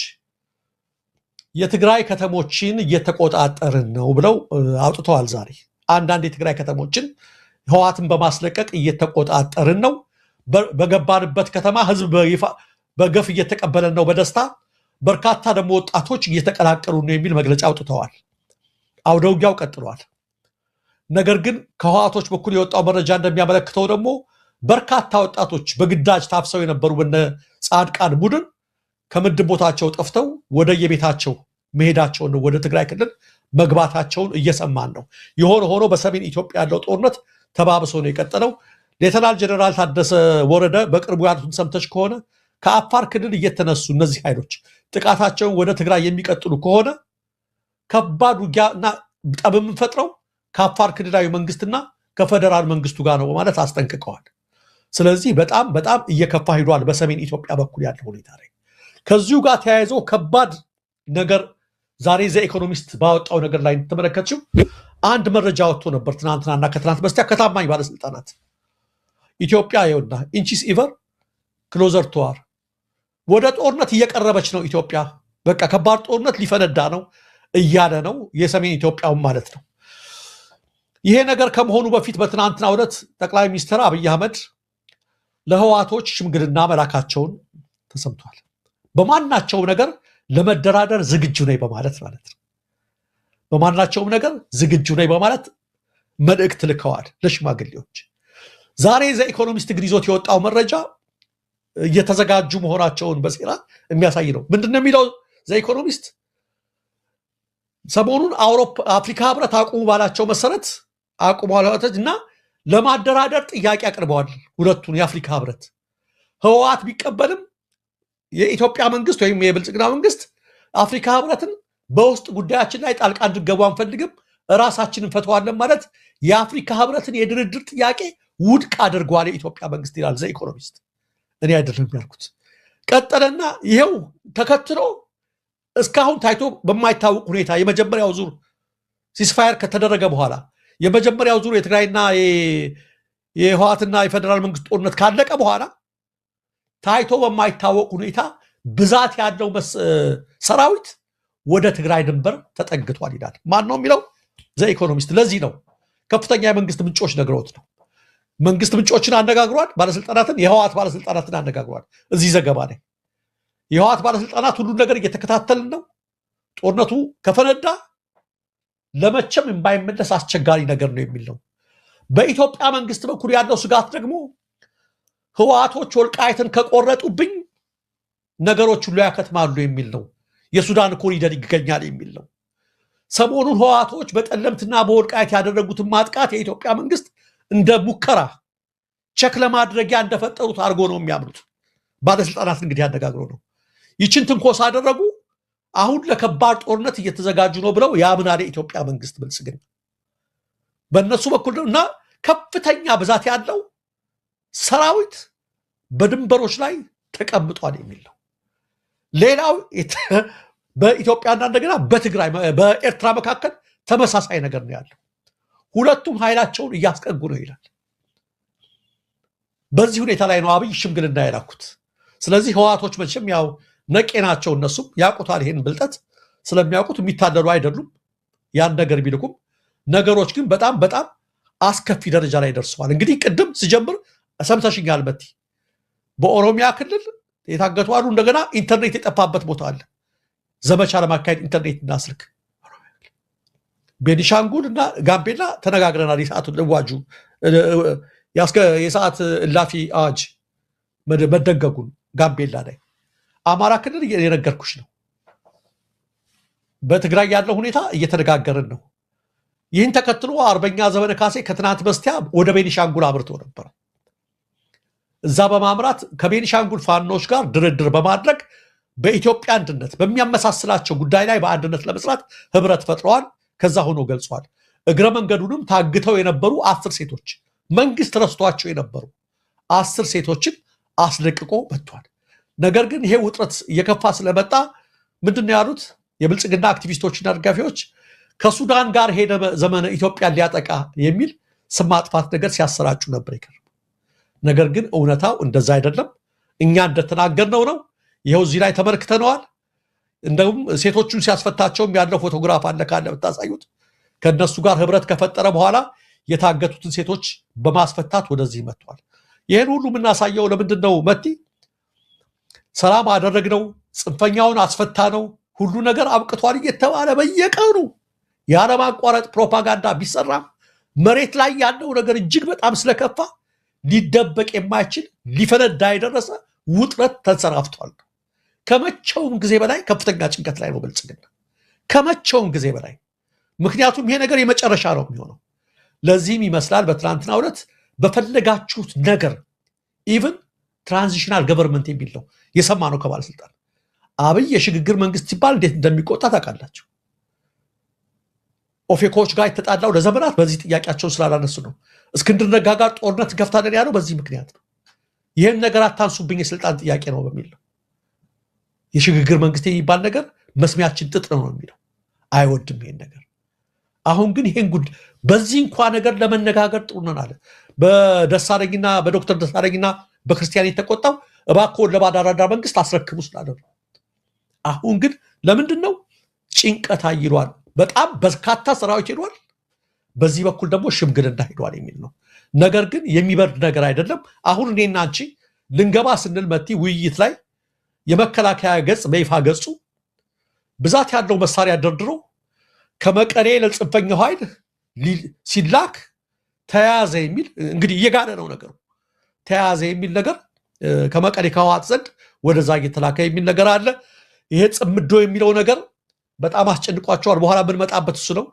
የትግራይ ከተሞችን እየተቆጣጠርን ነው ብለው አውጥተዋል። ዛሬ አንዳንድ የትግራይ ከተሞችን ህወሓትን በማስለቀቅ እየተቆጣጠርን ነው፣ በገባንበት ከተማ ህዝብ በገፍ እየተቀበለን ነው በደስታ በርካታ ደግሞ ወጣቶች እየተቀላቀሉ ነው የሚል መግለጫ አውጥተዋል። አውደ ውጊያው ቀጥሏል። ነገር ግን ከህወሓቶች በኩል የወጣው መረጃ እንደሚያመለክተው ደግሞ በርካታ ወጣቶች በግዳጅ ታፍሰው የነበሩ በነ ጻድቃን ቡድን ከምድብ ቦታቸው ጠፍተው ወደ የቤታቸው መሄዳቸውን ወደ ትግራይ ክልል መግባታቸውን እየሰማን ነው። የሆነ ሆኖ በሰሜን ኢትዮጵያ ያለው ጦርነት ተባብሶ ነው የቀጠለው። ሌተናል ጀነራል ታደሰ ወረደ በቅርቡ ያሉትን ሰምተሽ ከሆነ ከአፋር ክልል እየተነሱ እነዚህ ኃይሎች ጥቃታቸውን ወደ ትግራይ የሚቀጥሉ ከሆነ ከባድ ውጊያና ጠብ የምንፈጥረው ከአፋር ክልላዊ መንግስትና ከፌደራል መንግስቱ ጋር ነው በማለት አስጠንቅቀዋል። ስለዚህ በጣም በጣም እየከፋ ሂዷል በሰሜን ኢትዮጵያ በኩል ያለው ሁኔታ ላይ። ከዚሁ ጋር ተያይዞ ከባድ ነገር ዛሬ ዘ ኢኮኖሚስት ባወጣው ነገር ላይ ተመለከትሽው አንድ መረጃ ወጥቶ ነበር ትናንትናና ከትናንት በስቲያ ከታማኝ ባለስልጣናት ኢትዮጵያ ይውና ኢንቺስ ኢቨር ክሎዘር ቱ ዋር ወደ ጦርነት እየቀረበች ነው ኢትዮጵያ፣ በቃ ከባድ ጦርነት ሊፈነዳ ነው እያለ ነው የሰሜን ኢትዮጵያውን ማለት ነው። ይሄ ነገር ከመሆኑ በፊት በትናንትናው ዕለት ጠቅላይ ሚኒስትር አብይ አህመድ ለህወሓቶች ሽምግልና መላካቸውን ተሰምቷል። በማናቸውም ነገር ለመደራደር ዝግጁ ነኝ በማለት ማለት ነው። በማናቸውም ነገር ዝግጁ ነኝ በማለት መልእክት ልከዋል ለሽማግሌዎች። ዛሬ ዘ ኢኮኖሚስት ግን ይዞት የወጣው መረጃ እየተዘጋጁ መሆናቸውን በሴራ የሚያሳይ ነው። ምንድነው የሚለው ዘ ኢኮኖሚስት? ሰሞኑን አፍሪካ ህብረት አቁሙ ባላቸው መሰረት አቁሟል እና ለማደራደር ጥያቄ አቅርበዋል ሁለቱን የአፍሪካ ህብረት። ህወሓት ቢቀበልም የኢትዮጵያ መንግስት ወይም የብልጽግና መንግስት አፍሪካ ህብረትን በውስጥ ጉዳያችን ላይ ጣልቃ እንድገቡ አንፈልግም፣ ራሳችንን እንፈተዋለን ማለት የአፍሪካ ህብረትን የድርድር ጥያቄ ውድቅ አድርጓል የኢትዮጵያ መንግስት ይላል ዘ ኢኮኖሚስት። እኔ አይደለም ያልኩት። ቀጠለና ይሄው ተከትሎ እስካሁን ታይቶ በማይታወቅ ሁኔታ የመጀመሪያው ዙር ሲስፋየር ከተደረገ በኋላ የመጀመሪያው ዙር የትግራይና የህወሓትና የፌደራል መንግስት ጦርነት ካለቀ በኋላ ታይቶ በማይታወቅ ሁኔታ ብዛት ያለው ሰራዊት ወደ ትግራይ ድንበር ተጠግቷል ይላል። ማን ነው የሚለው? ዘ ኢኮኖሚስት። ለዚህ ነው ከፍተኛ የመንግስት ምንጮች ነግረውት ነው። መንግስት ምንጮችን አነጋግሯል፣ ባለስልጣናትን፣ የህወሓት ባለስልጣናትን አነጋግሯል። እዚህ ዘገባ ላይ የህወሓት ባለስልጣናት ሁሉን ነገር እየተከታተልን ነው፣ ጦርነቱ ከፈነዳ ለመቼም የማይመለስ አስቸጋሪ ነገር ነው የሚል ነው። በኢትዮጵያ መንግስት በኩል ያለው ስጋት ደግሞ ህወሓቶች ወልቃይትን ከቆረጡብኝ ነገሮች ሁሉ ያከትማሉ የሚል ነው። የሱዳን ኮሪደር ይገኛል የሚል ነው። ሰሞኑን ህወሓቶች በጠለምትና በወልቃይት ያደረጉትን ማጥቃት የኢትዮጵያ መንግስት እንደ ሙከራ ቸክ ለማድረጊያ እንደፈጠሩት አድርጎ ነው የሚያምኑት። ባለስልጣናት እንግዲህ ያነጋግሮ ነው ይችን ትንኮሳ አደረጉ፣ አሁን ለከባድ ጦርነት እየተዘጋጁ ነው ብለው ያምናል የኢትዮጵያ መንግስት ብልጽግና በእነሱ በኩል ነው። እና ከፍተኛ ብዛት ያለው ሰራዊት በድንበሮች ላይ ተቀምጧል የሚል ነው። ሌላው በኢትዮጵያና እንደገና በትግራይ በኤርትራ መካከል ተመሳሳይ ነገር ነው ያለው። ሁለቱም ኃይላቸውን እያስቀጉ ነው ይላል። በዚህ ሁኔታ ላይ ነው አብይ ሽምግልና የላኩት። ስለዚህ ህወሓቶች መቼም ያው ነቄ ናቸው። እነሱም ያውቁታል ይሄን ብልጠት ስለሚያውቁት የሚታደሉ አይደሉም። ያን ነገር ቢልኩም ነገሮች ግን በጣም በጣም አስከፊ ደረጃ ላይ ደርሰዋል። እንግዲህ ቅድም ሲጀምር ሰምተሽኛል መቲ፣ በኦሮሚያ ክልል የታገቱ አሉ። እንደገና ኢንተርኔት የጠፋበት ቦታ አለ። ዘመቻ ለማካሄድ ኢንተርኔትና ስልክ ቤኒሻንጉል እና ጋምቤላ ተነጋግረናል። የሰዓት እላፊ አዋጅ መደንገጉን ጋምቤላ ላይ። አማራ ክልል የነገርኩሽ ነው። በትግራይ ያለው ሁኔታ እየተነጋገርን ነው። ይህን ተከትሎ አርበኛ ዘመነ ካሴ ከትናንት በስቲያ ወደ ቤኒሻንጉል አምርቶ ነበር። እዛ በማምራት ከቤኒሻንጉል ፋኖች ጋር ድርድር በማድረግ በኢትዮጵያ አንድነት በሚያመሳስላቸው ጉዳይ ላይ በአንድነት ለመስራት ህብረት ፈጥረዋል። ከዛ ሆኖ ገልጿል። እግረ መንገዱንም ታግተው የነበሩ 10 ሴቶች መንግስት ረስቷቸው የነበሩ 10 ሴቶችን አስለቅቆ መጥቷል። ነገር ግን ይሄ ውጥረት እየከፋ ስለመጣ ምንድነው ያሉት የብልጽግና አክቲቪስቶችና ደጋፊዎች ከሱዳን ጋር ሄደ ዘመነ ኢትዮጵያን ሊያጠቃ የሚል ስም ማጥፋት ነገር ሲያሰራጩ ነበር ይከረም። ነገር ግን እውነታው እንደዛ አይደለም። እኛ እንደተናገርነው ነው። ይሄው እዚህ ላይ ተመልክተነዋል። እንደውም ሴቶቹን ሲያስፈታቸውም ያለው ፎቶግራፍ አለ ካለ ብታሳዩት። ከነሱ ጋር ህብረት ከፈጠረ በኋላ የታገቱትን ሴቶች በማስፈታት ወደዚህ መጥቷል። ይሄን ሁሉ የምናሳየው ለምንድን ነው መቲ? ሰላም አደረግነው፣ ጽንፈኛውን አስፈታ ነው፣ ሁሉ ነገር አብቅቷል እየተባለ በየቀኑ ያለማቋረጥ ፕሮፓጋንዳ ቢሰራም መሬት ላይ ያለው ነገር እጅግ በጣም ስለከፋ ሊደበቅ የማይችል ሊፈነዳ የደረሰ ውጥረት ተንሰራፍቷል። ከመቼውም ጊዜ በላይ ከፍተኛ ጭንቀት ላይ ነው ብልጽግና፣ ከመቼውም ጊዜ በላይ። ምክንያቱም ይሄ ነገር የመጨረሻ ነው የሚሆነው። ለዚህም ይመስላል በትናንትናው ዕለት በፈለጋችሁት ነገር ኢቭን ትራንዚሽናል ገቨርንመንት የሚል ነው የሰማነው ከባለስልጣን። አብይ የሽግግር መንግስት ሲባል እንዴት እንደሚቆጣ ታውቃላችሁ። ኦፌኮች ጋር የተጣላው ለዘመናት በዚህ ጥያቄያቸውን ስላላነሱ ነው። እስክንድር ነጋ ጋር ጦርነት ገፍታለን ያለው በዚህ ምክንያት ነው። ይህን ነገር አታንሱብኝ የስልጣን ጥያቄ ነው በሚል ነው። የሽግግር መንግስት የሚባል ነገር መስሚያችን ጥጥ ነው የሚለው፣ አይወድም ይሄን ነገር። አሁን ግን ይሄን ጉድ በዚህ እንኳ ነገር ለመነጋገር ጥሩ ነን አለ። በደሳለኝና በዶክተር ደሳለኝና በክርስቲያን የተቆጣው እባክዎን ለባዳራዳ መንግስት አስረክቡ ስላለ ነው። አሁን ግን ለምንድን ነው ጭንቀት አይሏል። በጣም በርካታ ሰራዊት ሄዷል፣ በዚህ በኩል ደግሞ ሽምግልና ሄዷል የሚል ነው። ነገር ግን የሚበርድ ነገር አይደለም። አሁን እኔና አንቺ ልንገባ ስንል መቲ ውይይት ላይ የመከላከያ ገጽ በይፋ ገጹ ብዛት ያለው መሳሪያ ደርድሮ ከመቀሌ ለጽንፈኛው ኃይል ሲላክ ተያዘ የሚል እንግዲህ እየጋለ ነው ነገሩ። ተያዘ የሚል ነገር ከመቀሌ ከህወሓት ዘንድ ወደዛ እየተላከ የሚል ነገር አለ። ይሄ ጽምዶ የሚለው ነገር በጣም አስጨንቋቸዋል። በኋላ ብንመጣበት እሱ ነው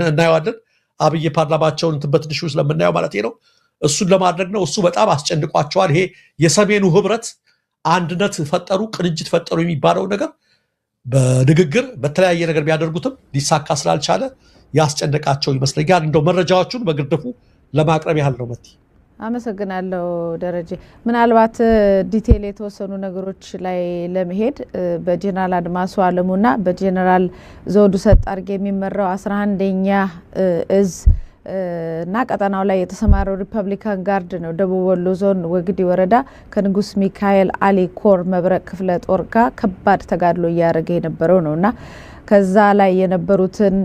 እናየዋለን። አብይ ፓርላማቸውን በትንሹ ስለምናየው ማለት ነው። እሱን ለማድረግ ነው። እሱ በጣም አስጨንቋቸዋል። ይሄ የሰሜኑ ህብረት አንድነት ፈጠሩ፣ ቅንጅት ፈጠሩ የሚባለው ነገር በንግግር በተለያየ ነገር ቢያደርጉትም ሊሳካ ስላልቻለ ያስጨነቃቸው ይመስለኛል። እንደው መረጃዎቹን በግርድፉ ለማቅረብ ያህል ነው መቲ። አመሰግናለሁ ደረጀ። ምናልባት ዲቴል የተወሰኑ ነገሮች ላይ ለመሄድ በጀነራል አድማሱ አለሙና በጀነራል ዘውዱ ሰጣርጌ የሚመራው 11ኛ እዝ እና ቀጠናው ላይ የተሰማረው ሪፐብሊካን ጋርድ ነው ደቡብ ወሎ ዞን ወግዲ ወረዳ ከንጉስ ሚካኤል አሊ ኮር መብረቅ ክፍለ ጦር ጋር ከባድ ተጋድሎ እያደረገ የነበረው ነውና ከዛ ላይ የነበሩትን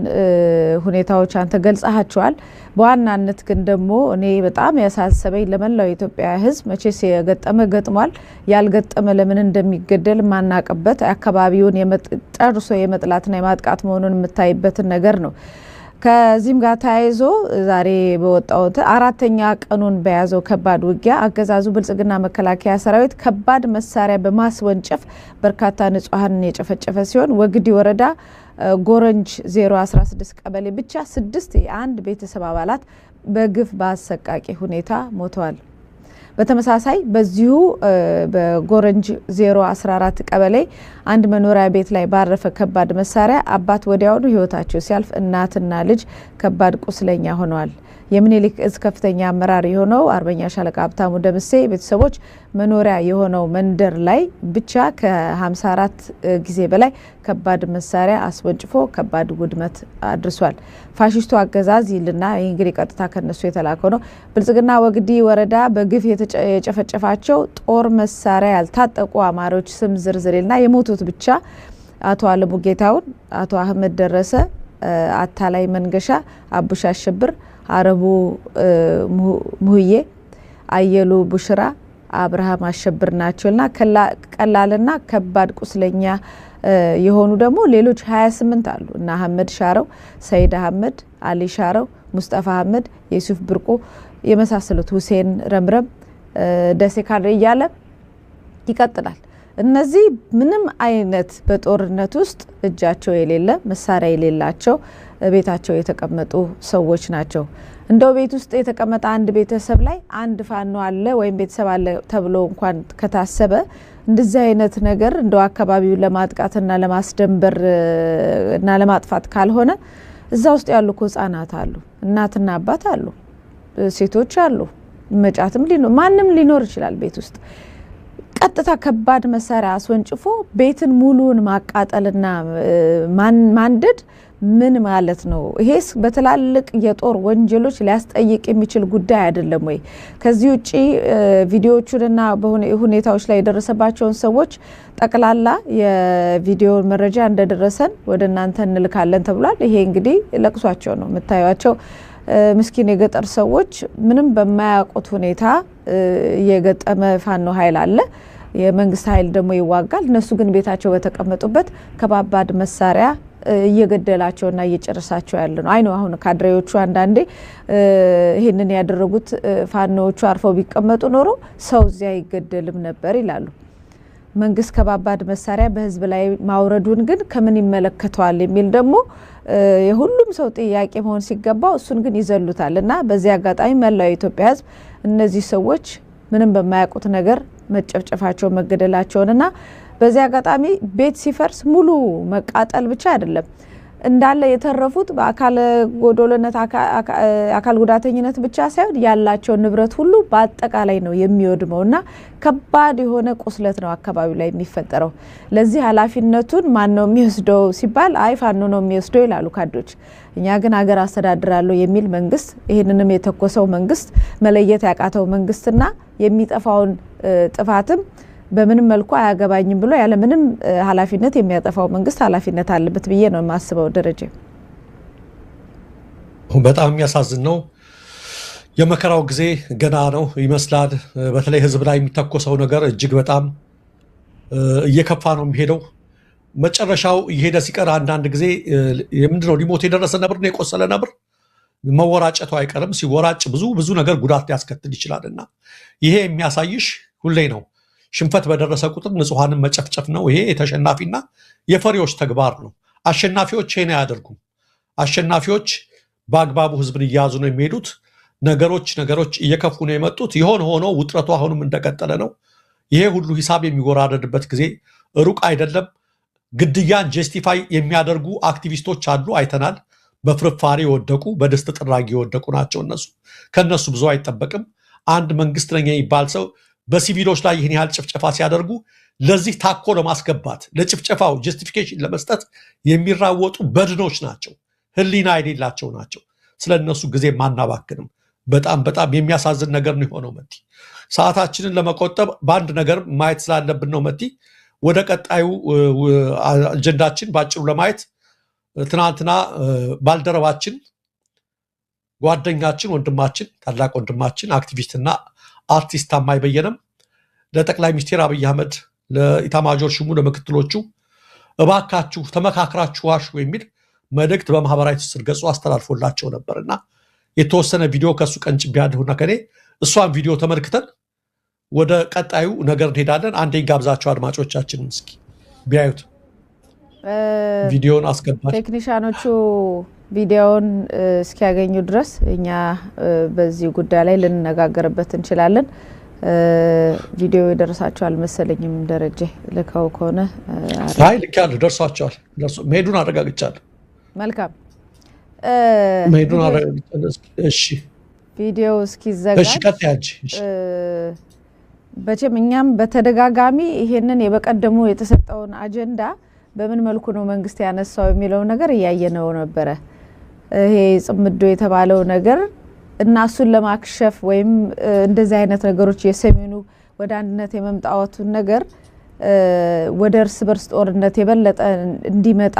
ሁኔታዎች አንተ ገልጸሃቸዋል። በዋናነት ግን ደግሞ እኔ በጣም ያሳሰበኝ ለመላው የኢትዮጵያ ሕዝብ መቼስ የገጠመ ገጥሟል፣ ያልገጠመ ለምን እንደሚገደል ማናቀበት አካባቢውን ጨርሶ የመጥላትና የማጥቃት መሆኑን የምታይበትን ነገር ነው። ከዚህም ጋር ተያይዞ ዛሬ በወጣው 4ኛ ቀኑን በያዘው ከባድ ውጊያ አገዛዙ ብልጽግና መከላከያ ሰራዊት ከባድ መሳሪያ በማስወንጨፍ በርካታ ንጹሃንን የጨፈጨፈ ሲሆን ወግዲ ወረዳ ጎረንጅ 016 ቀበሌ ብቻ 6 የአንድ ቤተሰብ አባላት በግፍ በአሰቃቂ ሁኔታ ሞተዋል። በተመሳሳይ በዚሁ በጎረንጅ 014 ቀበሌ አንድ መኖሪያ ቤት ላይ ባረፈ ከባድ መሳሪያ አባት ወዲያውኑ ህይወታቸው ሲያልፍ እናትና ልጅ ከባድ ቁስለኛ ሆነዋል። የምኒልክ እዝ ከፍተኛ አመራር የሆነው አርበኛ ሻለቃ ሀብታሙ ደምሴ ቤተሰቦች መኖሪያ የሆነው መንደር ላይ ብቻ ከ54 ጊዜ በላይ ከባድ መሳሪያ አስወንጭፎ ከባድ ውድመት አድርሷል። ፋሽስቱ አገዛዝ ይልና ይህ እንግዲህ ቀጥታ ከነሱ የተላከው ነው። ብልጽግና ወግዲ ወረዳ በግፍ የጨፈጨፋቸው ጦር መሳሪያ ያልታጠቁ አማሮች ስም ዝርዝርና የሞቱት ብቻ አቶ አለሙ ጌታውን፣ አቶ አህመድ ደረሰ፣ አታላይ መንገሻ፣ አቡሽ አሸብር፣ አረቡ ሙህዬ፣ አየሉ ቡሽራ፣ አብርሃም አሸብር ናቸውና ቀላልና ከባድ ቁስለኛ የሆኑ ደግሞ ሌሎች 28 አሉ እና አህመድ ሻረው፣ ሰይድ አህመድ፣ አሊ ሻረው፣ ሙስጠፋ አህመድ፣ የሱፍ ብርቆ የመሳሰሉት ሁሴን ረምረም፣ ደሴ ካድሬ እያለ ይቀጥላል። እነዚህ ምንም አይነት በጦርነት ውስጥ እጃቸው የሌለ መሳሪያ የሌላቸው ቤታቸው የተቀመጡ ሰዎች ናቸው። እንደው ቤት ውስጥ የተቀመጠ አንድ ቤተሰብ ላይ አንድ ፋኖ አለ ወይም ቤተሰብ አለ ተብሎ እንኳን ከታሰበ እንደዚህ አይነት ነገር እንደው አካባቢውን ለማጥቃትና ለማስደንበር እና ለማጥፋት ካልሆነ እዛ ውስጥ ያሉ ህፃናት አሉ፣ እናትና አባት አሉ፣ ሴቶች አሉ፣ መጫትም ማንም ሊኖር ይችላል ቤት ውስጥ። ቀጥታ ከባድ መሳሪያ አስወንጭፎ ቤትን ሙሉን ማቃጠልና ማንደድ ምን ማለት ነው? ይሄስ በትላልቅ የጦር ወንጀሎች ሊያስጠይቅ የሚችል ጉዳይ አይደለም ወይ? ከዚህ ውጪ ቪዲዮዎቹንና በሁኔታዎች ላይ የደረሰባቸውን ሰዎች ጠቅላላ የቪዲዮ መረጃ እንደደረሰን ወደ እናንተ እንልካለን ተብሏል። ይሄ እንግዲህ ለቅሷቸው ነው የምታዩቸው ምስኪን የገጠር ሰዎች ምንም በማያውቁት ሁኔታ የገጠመ ፋኖ ኃይል አለ። የመንግስት ኃይል ደግሞ ይዋጋል። እነሱ ግን ቤታቸው በተቀመጡበት ከባባድ መሳሪያ እየገደላቸውና እየጨረሳቸው ያለ ነው። አይኑ አሁን ካድሬዎቹ አንዳንዴ ይሄንን ያደረጉት ፋኖዎቹ አርፈው ቢቀመጡ ኖሮ ሰው እዚያ ይገደልም ነበር ይላሉ። መንግስት ከባባድ መሳሪያ በህዝብ ላይ ማውረዱን ግን ከምን ይመለከተዋል የሚል ደግሞ የሁሉም ሰው ጥያቄ መሆን ሲገባው እሱን ግን ይዘሉታል። እና በዚህ አጋጣሚ መላው የኢትዮጵያ ህዝብ እነዚህ ሰዎች ምንም በማያውቁት ነገር መጨፍጨፋቸው መገደላቸውንና በዚህ አጋጣሚ ቤት ሲፈርስ ሙሉ መቃጠል ብቻ አይደለም እንዳለ የተረፉት በአካል ጎዶልነት አካል ጉዳተኝነት ብቻ ሳይሆን ያላቸው ንብረት ሁሉ በአጠቃላይ ነው የሚወድመውና ከባድ የሆነ ቁስለት ነው አካባቢው ላይ የሚፈጠረው። ለዚህ ኃላፊነቱን ማን ነው የሚወስደው ሲባል አይ ፋኖ ነው የሚወስደው ይላሉ ካድሬዎች። እኛ ግን ሀገር አስተዳድራለሁ የሚል መንግስት፣ ይሄንንም የተኮሰው መንግስት፣ መለየት ያቃተው መንግስትና የሚጠፋውን ጥፋትም በምንም መልኩ አያገባኝም ብሎ ያለ ምንም ኃላፊነት የሚያጠፋው መንግስት ኃላፊነት አለበት ብዬ ነው የማስበው። ደረጀ በጣም የሚያሳዝን ነው። የመከራው ጊዜ ገና ነው ይመስላል። በተለይ ህዝብ ላይ የሚተኮሰው ነገር እጅግ በጣም እየከፋ ነው የሚሄደው። መጨረሻው እየሄደ ሲቀር አንዳንድ ጊዜ ምንድነው ሊሞት የደረሰ ነብር ነው የቆሰለ ነብር መወራጨቱ አይቀርም። ሲወራጭ ብዙ ነገር ጉዳት ሊያስከትል ይችላልና ይሄ የሚያሳይሽ ሁሌ ነው ሽንፈት በደረሰ ቁጥር ንጹሃንን መጨፍጨፍ ነው። ይሄ የተሸናፊና የፈሪዎች ተግባር ነው። አሸናፊዎች ይሄን አያደርጉም። አሸናፊዎች በአግባቡ ህዝብን እያያዙ ነው የሚሄዱት። ነገሮች እየከፉ ነው የመጡት። ይሆን ሆኖ ውጥረቱ አሁንም እንደቀጠለ ነው። ይሄ ሁሉ ሂሳብ የሚወራረድበት ጊዜ ሩቅ አይደለም። ግድያን ጀስቲፋይ የሚያደርጉ አክቲቪስቶች አሉ፣ አይተናል። በፍርፋሪ የወደቁ በድስት ጥራጊ የወደቁ ናቸው እነሱ። ከነሱ ብዙ አይጠበቅም። አንድ መንግስት ነኝ የሚባል ሰው በሲቪሎች ላይ ይህን ያህል ጭፍጨፋ ሲያደርጉ ለዚህ ታኮ ለማስገባት ለጭፍጨፋው ጀስቲፊኬሽን ለመስጠት የሚራወጡ በድኖች ናቸው፣ ህሊና የሌላቸው ናቸው። ስለ እነሱ ጊዜ ማናባክንም። በጣም የሚያሳዝን ነገር ነው የሆነው። መቲ ሰዓታችንን ለመቆጠብ በአንድ ነገር ማየት ስላለብን ነው። መቲ ወደ ቀጣዩ አጀንዳችን ባጭሩ ለማየት ትናንትና ባልደረባችን ጓደኛችን ወንድማችን ታላቅ ወንድማችን አክቲቪስትና አርቲስት ታማኝ በየነም ለጠቅላይ ሚኒስትር አብይ አህመድ ለኢታማጆር ሹሙ ለምክትሎቹ እባካችሁ ተመካክራችሁ ዋሹ የሚል መልእክት በማህበራዊ ትስስር ገጹ አስተላልፎላቸው ነበርና የተወሰነ ቪዲዮ ከሱ ቀንጭቤያለሁና ከኔ እሷን ቪዲዮ ተመልክተን ወደ ቀጣዩ ነገር እንሄዳለን። አንዴ ጋብዛቸው አድማጮቻችንን እስኪ ቢያዩት። ቪዲዮን አስገባች። ቴክኒሻኖቹ ቪዲዮውን እስኪያገኙ ድረስ እኛ በዚህ ጉዳይ ላይ ልንነጋገርበት እንችላለን። ቪዲዮ ይደርሳቸዋል መሰለኝም ደረጀ ልከው ከሆነ አይ ልካለሁ፣ ደርሷቸዋል። መሄዱን አረጋግጫለሁ። መልካም መሄዱን አረጋግጫለሁ። እሺ ቪዲዮ እስኪዘጋጅ እሺ ቀጥያጅ በቸም እኛም በተደጋጋሚ ይሄንን የበቀደሙ የተሰጠውን አጀንዳ በምን መልኩ ነው መንግስት ያነሳው የሚለው ነገር እያየነው ነበረ። ይሄ ጽምዶ የተባለው ነገር እና እሱን ለማክሸፍ ወይም እንደዚህ አይነት ነገሮች የሰሜኑ ወደ አንድነት የመምጣቱን ነገር ወደ እርስ በርስ ጦርነት የበለጠ እንዲመጣ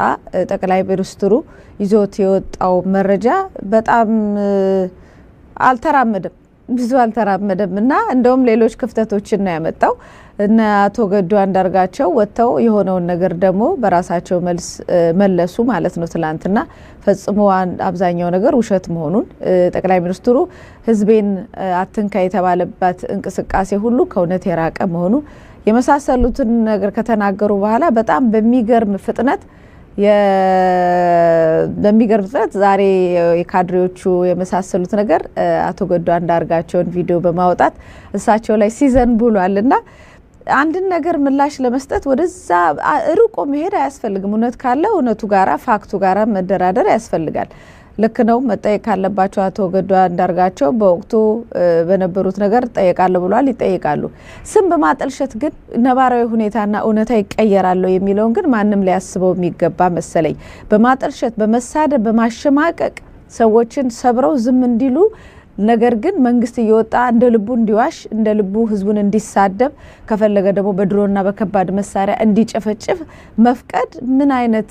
ጠቅላይ ሚኒስትሩ ይዞት የወጣው መረጃ በጣም ብዙ አልተራመደምና እንደውም ሌሎች ክፍተቶችን ነው ያመጣው እና አቶ ገዱ አንዳርጋቸው ወጥተው የሆነውን ነገር ደግሞ በራሳቸው መለሱ ማለት ነው። ትላንትና ፈጽሞ አብዛኛው ነገር ውሸት መሆኑን ጠቅላይ ሚኒስትሩ ህዝቤን አትንካ የተባለበት እንቅስቃሴ ሁሉ ከእውነት የራቀ መሆኑ የመሳሰሉትን ነገር ከተናገሩ በኋላ በጣም በሚገርም ፍጥነት ዛሬ የካድሬዎቹ የመሳሰሉት ነገር አቶ ገዱ አንዳርጋቸውን ቪዲዮ በማውጣት እሳቸው ላይ ሲዘን ብሏልና አንድን ነገር ምላሽ ለመስጠት ወደዛ ሩቆ መሄድ አያስፈልግም። እውነት ካለ እውነቱ ጋራ ፋክቱ ጋራ መደራደር ያስፈልጋል። ልክ ነው። መጠየቅ ካለባቸው አቶ ገዱ አንዳርጋቸው በወቅቱ በነበሩት ነገር ጠይቃለሁ ብሏል፣ ይጠይቃሉ። ስም በማጠልሸት ግን ነባራዊ ሁኔታና እውነታ ይቀየራል የሚለውን ግን ማንም ሊያስበው የሚገባ መሰለኝ። በማጠልሸት በመሳደብ በማሸማቀቅ ሰዎችን ሰብረው ዝም እንዲሉ ነገር ግን መንግስት እየወጣ እንደ ልቡ እንዲዋሽ እንደ ልቡ ህዝቡን እንዲሳደብ ከፈለገ ደግሞ በድሮና በከባድ መሳሪያ እንዲጨፈጭፍ መፍቀድ ምን አይነት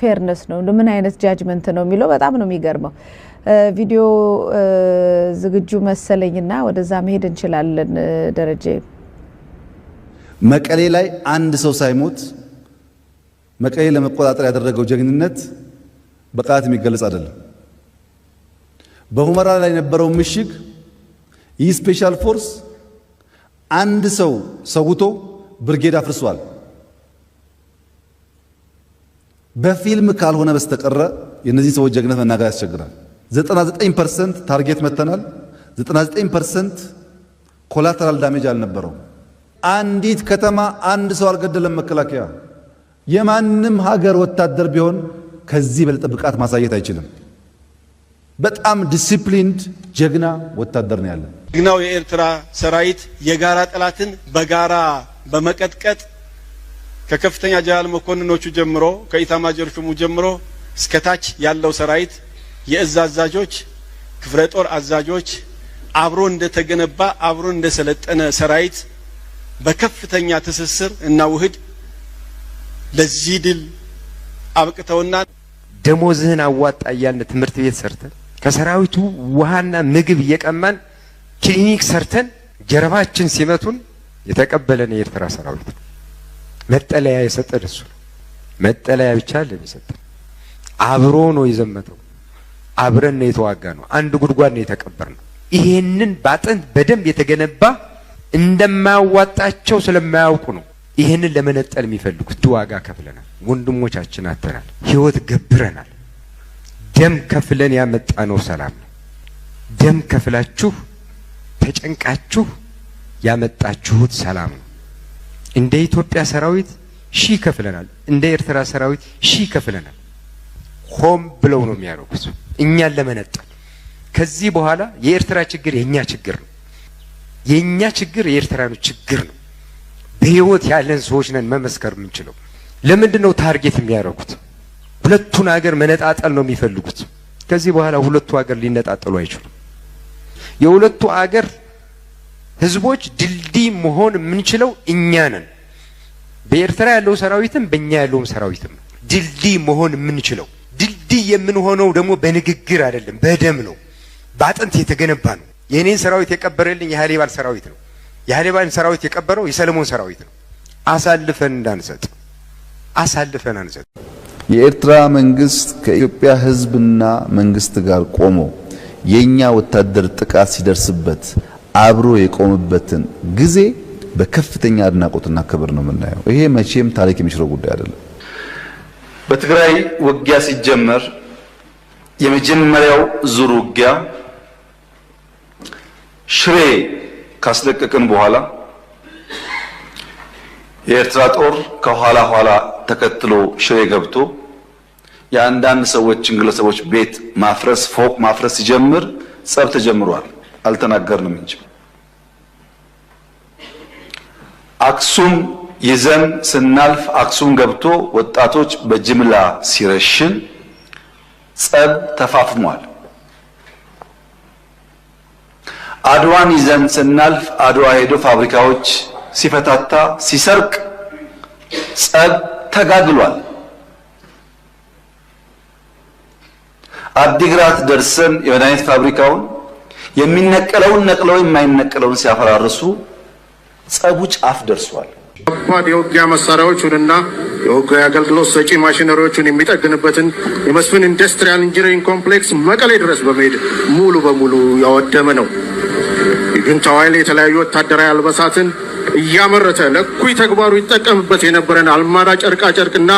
ፌርነስ ነው? ምን አይነት ጃጅመንት ነው የሚለው በጣም ነው የሚገርመው። ቪዲዮ ዝግጁ መሰለኝና ወደዛ መሄድ እንችላለን። ደረጀ መቀሌ ላይ አንድ ሰው ሳይሞት መቀሌ ለመቆጣጠር ያደረገው ጀግንነት በቃላት የሚገለጽ አይደለም። በሁመራ ላይ የነበረው ምሽግ ይህ ስፔሻል ፎርስ አንድ ሰው ሰውቶ ብርጌድ አፍርሷል። በፊልም ካልሆነ በስተቀረ የነዚህ ሰዎች ጀግነት መናገር ያስቸግራል። 99% ታርጌት መተናል። 99% ኮላተራል ዳሜጅ አልነበረው። አንዲት ከተማ አንድ ሰው አልገደለም። መከላከያ የማንም ሀገር ወታደር ቢሆን ከዚህ በለጠ ብቃት ማሳየት አይችልም። በጣም ዲሲፕሊንድ ጀግና ወታደር ነው ያለን። ጀግናው የኤርትራ ሰራዊት የጋራ ጠላትን በጋራ በመቀጥቀጥ ከከፍተኛ ጀነራል መኮንኖቹ ጀምሮ ከኢታማዦር ሹሙ ጀምሮ እስከታች ያለው ሰራዊት የእዝ አዛዦች፣ ክፍለ ጦር አዛዦች አብሮ እንደተገነባ አብሮ እንደሰለጠነ ሰራዊት በከፍተኛ ትስስር እና ውህድ ለዚህ ድል አብቅተውና ደሞዝህን አዋጣ እያልን ትምህርት ቤት ሰርተን ከሰራዊቱ ውሃና ምግብ እየቀማን ክሊኒክ ሰርተን ጀርባችን ሲመቱን የተቀበለን የኤርትራ ሰራዊት መጠለያ የሰጠን እሱ ነው። መጠለያ ብቻ ለሚሰጠን አብሮ ነው የዘመተው። አብረን ነው የተዋጋ ነው። አንድ ጉድጓድ ነው የተቀበርነው። ይሄንን ባጥንት በደንብ የተገነባ እንደማያዋጣቸው ስለማያውቁ ነው ይሄንን ለመነጠል የሚፈልጉት። ዋጋ ከፍለናል። ወንድሞቻችን አተናል። ህይወት ገብረናል። ደም ከፍለን ያመጣነው ሰላም ነው። ደም ከፍላችሁ ተጨንቃችሁ ያመጣችሁት ሰላም ነው። እንደ ኢትዮጵያ ሰራዊት ሺህ ከፍለናል። እንደ ኤርትራ ሰራዊት ሺህ ከፍለናል። ሆም ብለው ነው የሚያደርጉት እኛን ለመነጠል። ከዚህ በኋላ የኤርትራ ችግር የኛ ችግር ነው። የኛ ችግር የኤርትራኖች ችግር ነው። በህይወት ያለን ሰዎች ነን መመስከር የምንችለው። ለምንድነው ታርጌት የሚያደርጉት? ሁለቱን ሀገር መነጣጠል ነው የሚፈልጉት። ከዚህ በኋላ ሁለቱ ሀገር ሊነጣጠሉ አይችሉም። የሁለቱ ሀገር ህዝቦች ድልድይ መሆን የምንችለው እኛ ነን። በኤርትራ ያለው ሰራዊትም በእኛ ያለውም ሰራዊትም ድልድይ መሆን የምንችለው። ድልድይ የምንሆነው ደግሞ በንግግር አይደለም፣ በደም ነው። በአጥንት የተገነባ ነው። የኔን ሰራዊት የቀበረልኝ የሃሊባል ሰራዊት ነው። የሃሊባልን ሰራዊት የቀበረው የሰለሞን ሰራዊት ነው። አሳልፈን እንዳንሰጥ፣ አሳልፈን አንሰጥ። የኤርትራ መንግስት ከኢትዮጵያ ህዝብና መንግስት ጋር ቆሞ የኛ ወታደር ጥቃት ሲደርስበት አብሮ የቆመበትን ጊዜ በከፍተኛ አድናቆትና ክብር ነው የምናየው። ይሄ መቼም ታሪክ የሚሽረው ጉዳይ አይደለም። በትግራይ ውጊያ ሲጀመር የመጀመሪያው ዙር ውጊያ ሽሬ ካስለቀቅን በኋላ የኤርትራ ጦር ከኋላ ኋላ ተከትሎ ሽሬ ገብቶ የአንዳንድ ሰዎችን ግለሰቦች ቤት ማፍረስ፣ ፎቅ ማፍረስ ሲጀምር ጸብ ተጀምሯል። አልተናገርንም እንጂ አክሱም ይዘን ስናልፍ አክሱም ገብቶ ወጣቶች በጅምላ ሲረሽን ጸብ ተፋፍሟል። አድዋን ይዘን ስናልፍ አድዋ ሄዶ ፋብሪካዎች ሲፈታታ ሲሰርቅ ጸብ ተጋግሏል። አዲግራት ደርሰን የመድኃኒት ፋብሪካውን የሚነቀለውን ነቅለው የማይነቀለውን ሲያፈራርሱ ጸቡ ጫፍ ደርሷል። ከባድ የውጊያ መሳሪያዎቹንና የውጊያ አገልግሎት ሰጪ ማሽነሪዎቹን የሚጠግንበትን የመስፍን ኢንዱስትሪያል ኢንጂነሪንግ ኮምፕሌክስ መቀሌ ድረስ በመሄድ ሙሉ በሙሉ ያወደመ ነው። የጁንታው ኃይል የተለያዩ ወታደራዊ አልባሳትን እያመረተ ለእኩይ ተግባሩ ይጠቀምበት የነበረን አልማዳ ጨርቃጨርቅና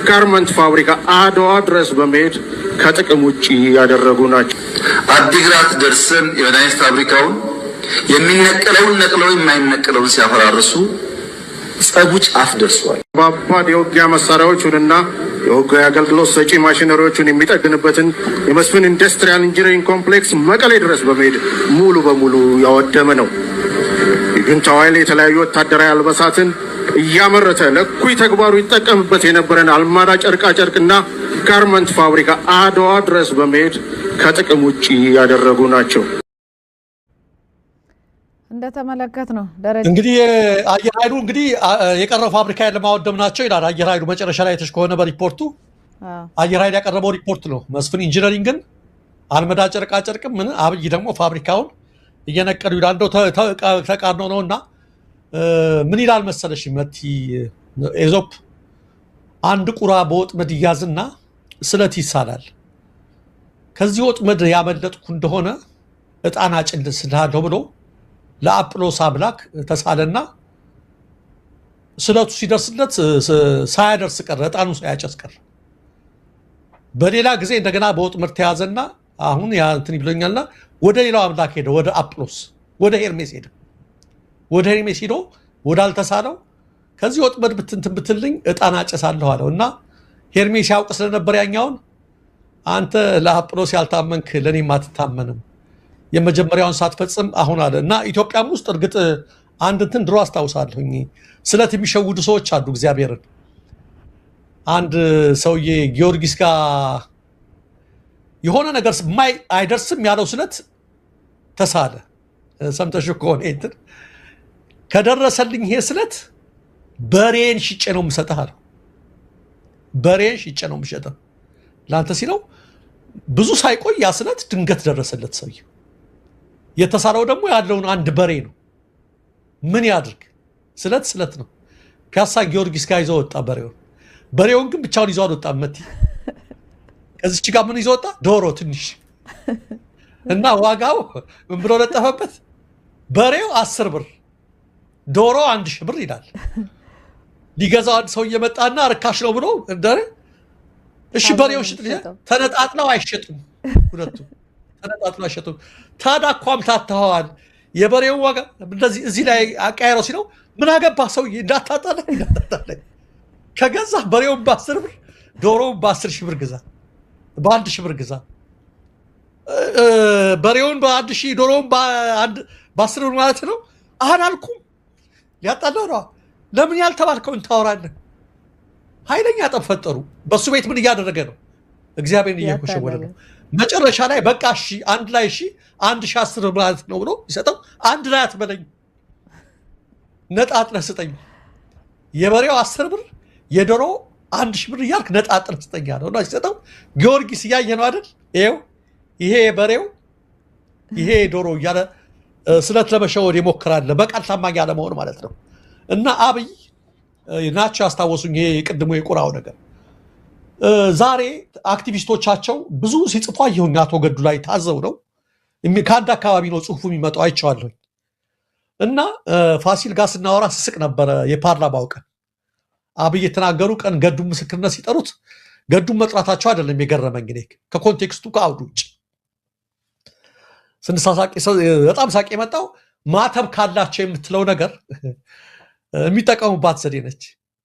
ጋርመንት ፋብሪካ አድዋ ድረስ በመሄድ ከጥቅም ውጪ ያደረጉ ናቸው። አዲግራት ደርሰን የመድኃኒት ፋብሪካውን የሚነቀለውን ነቅለው የማይነቀለውን ሲያፈራርሱ ጸቡ ጫፍ ደርሷል። ከባድ የውጊያ መሳሪያዎቹንና የውጊያ አገልግሎት ሰጪ ማሽነሪዎቹን የሚጠግንበትን የመስፍን ኢንዱስትሪያል ኢንጂነሪንግ ኮምፕሌክስ መቀሌ ድረስ በመሄድ ሙሉ በሙሉ ያወደመ ነው። የጁንታው ኃይል የተለያዩ ወታደራዊ አልባሳትን እያመረተ ለእኩይ ተግባሩ ይጠቀምበት የነበረን አልማዳ ጨርቃጨርቅና ጋርመንት ፋብሪካ አድዋ ድረስ በመሄድ ከጥቅም ውጪ ያደረጉ ናቸው። እንደተመለከት ነው ደረጃ እንግዲህ አየር ኃይሉ እንግዲህ የቀረው ፋብሪካ ለማወደም ናቸው ይላል። አየር ኃይሉ መጨረሻ ላይ ተሽከሆነ በሪፖርቱ አየር ኃይል ያቀረበው ሪፖርት ነው። መስፍን ኢንጂነሪንግን አልመዳ ጨርቃ ጨርቅም ምን አብይ ደግሞ ፋብሪካውን እየነቀሉ ይላል። እንደው ተቃርኖ ነውና ምን ይላል መሰለሽ መቲ ኤዞፕ አንድ ቁራ በወጥመድ ይያዝና ስለት ይሳላል። ከዚህ ወጥመድ ያመለጥኩ እንደሆነ እጣን አጭልስልሃለሁ ብሎ ለአጵሎስ አምላክ ተሳለና ስለቱ ሲደርስለት ሳያደርስ ቀረ፣ እጣኑ ሳያጨስ ቀረ። በሌላ ጊዜ እንደገና በወጥመድ ተያዘና አሁን ያ እንትን ይብለኛልና ወደ ሌላው አምላክ ሄደ፣ ወደ አጵሎስ ወደ ሄርሜስ ሄደ። ወደ ሄርሜስ ሄዶ ወዳልተሳለው ከዚህ ወጥመድ ብትልኝ እጣን አጨሳለሁ አለው እና ሄርሜስ ያውቅ ስለነበር ያኛውን አንተ ለአጵሎስ ያልታመንክ ለኔም አትታመንም የመጀመሪያውን ሳትፈጽም አሁን አለ እና ኢትዮጵያም ውስጥ እርግጥ አንድ እንትን ድሮ አስታውሳለሁኝ ስለት የሚሸውዱ ሰዎች አሉ እግዚአብሔርን። አንድ ሰውዬ ጊዮርጊስ ጋር የሆነ ነገር አይደርስም ያለው ስለት ተሳለ። ሰምተሽ ከሆነ እንትን ከደረሰልኝ ይሄ ስለት በሬን ሽጬ ነው የምሰጥህ አለው። በሬን ሽጬ ነው የምሸጠው ለአንተ ሲለው ብዙ ሳይቆይ ያ ስለት ድንገት ደረሰለት ሰውዬው። የተሳለው ደግሞ ያለውን አንድ በሬ ነው። ምን ያድርግ? ስለት ነው። ፒያሳ ጊዮርጊስ ጋር ይዞ ወጣ በሬውን ግን ብቻውን ይዞ አልወጣም። መቲ ከዚች ጋር ምን ይዞ ወጣ? ዶሮ ትንሽ እና ዋጋው ምን ብሎ ለጠፈበት? በሬው 10 ብር ዶሮ 1000 ብር ይላል። ሊገዛው አንድ ሰው እየመጣና ርካሽ ነው ብሎ እንደረ እሺ በሬው ሽጥ ተነጣጥለው አይሸጡም። ሁለቱ ተነጣጥለው አይሸጡም። ታዲያ እኮ አምታታዋል የበሬው ዋጋ እንደዚህ እዚህ ላይ አቃይረው ሲለው ምን አገባ ሰውዬ እንዳታጣለህ ከገዛህ በሬውን በ10 ብር ዶሮውን በ10,000 ብር ግዛ፣ በ1,000 ብር ግዛ። በሬውን በ1,000 ዶሮውን በ10 ብር ማለት ነው። አላልኩም ሊያጣለው ነው። ለምን ያልተባልከውን ታወራለህ? ኃይለኛ ጠብ ፈጠሩ። በሱ ቤት ምን እያደረገ ነው? እግዚአብሔርን እየኮሸወደ ነው። መጨረሻ ላይ በቃ እሺ አንድ ላይ እሺ 1,010 ማለት ነው ብሎ ይሰጠው። አንድ ላይ አትበለኝ ነጣጥለህ ስጠኝ። የበሬው 10 ብር የዶሮ 1,000 ብር እያልክ ነጣጥለህ ስጠኝ አለው እና ሲሰጠው ጊዮርጊስ እያየ ነው አይደል? ይኸው ይሄ በሬው ይሄ ዶሮ እያለ ስለት ለመሸወድ ይሞክራል። በቃል ታማኝ አለመሆን ማለት ነው። እና አብይ ናቸው ያስታወሱኝ ይሄ ቅድሞ የቁራው ነገር። ዛሬ አክቲቪስቶቻቸው ብዙ ሲጽፉ አየሁኝ። አቶ ገዱ ላይ ታዘው ነው ከአንድ አካባቢ ነው ጽሁፉ የሚመጣው አይቼዋለሁኝ። እና ፋሲል ጋር ስናወራ ስስቅ ነበረ። የፓርላማው ቀን አብይ የተናገሩ ቀን ገዱን ምስክርነት ሲጠሩት ገዱን መጥራታቸው አይደለም የገረመኝ እኔ ከኮንቴክስቱ ከአውዱ ውጭ ስንሳሳቂ በጣም ሳቂ የመጣው ማተብ ካላቸው የምትለው ነገር የሚጠቀሙባት ዘዴ ነች።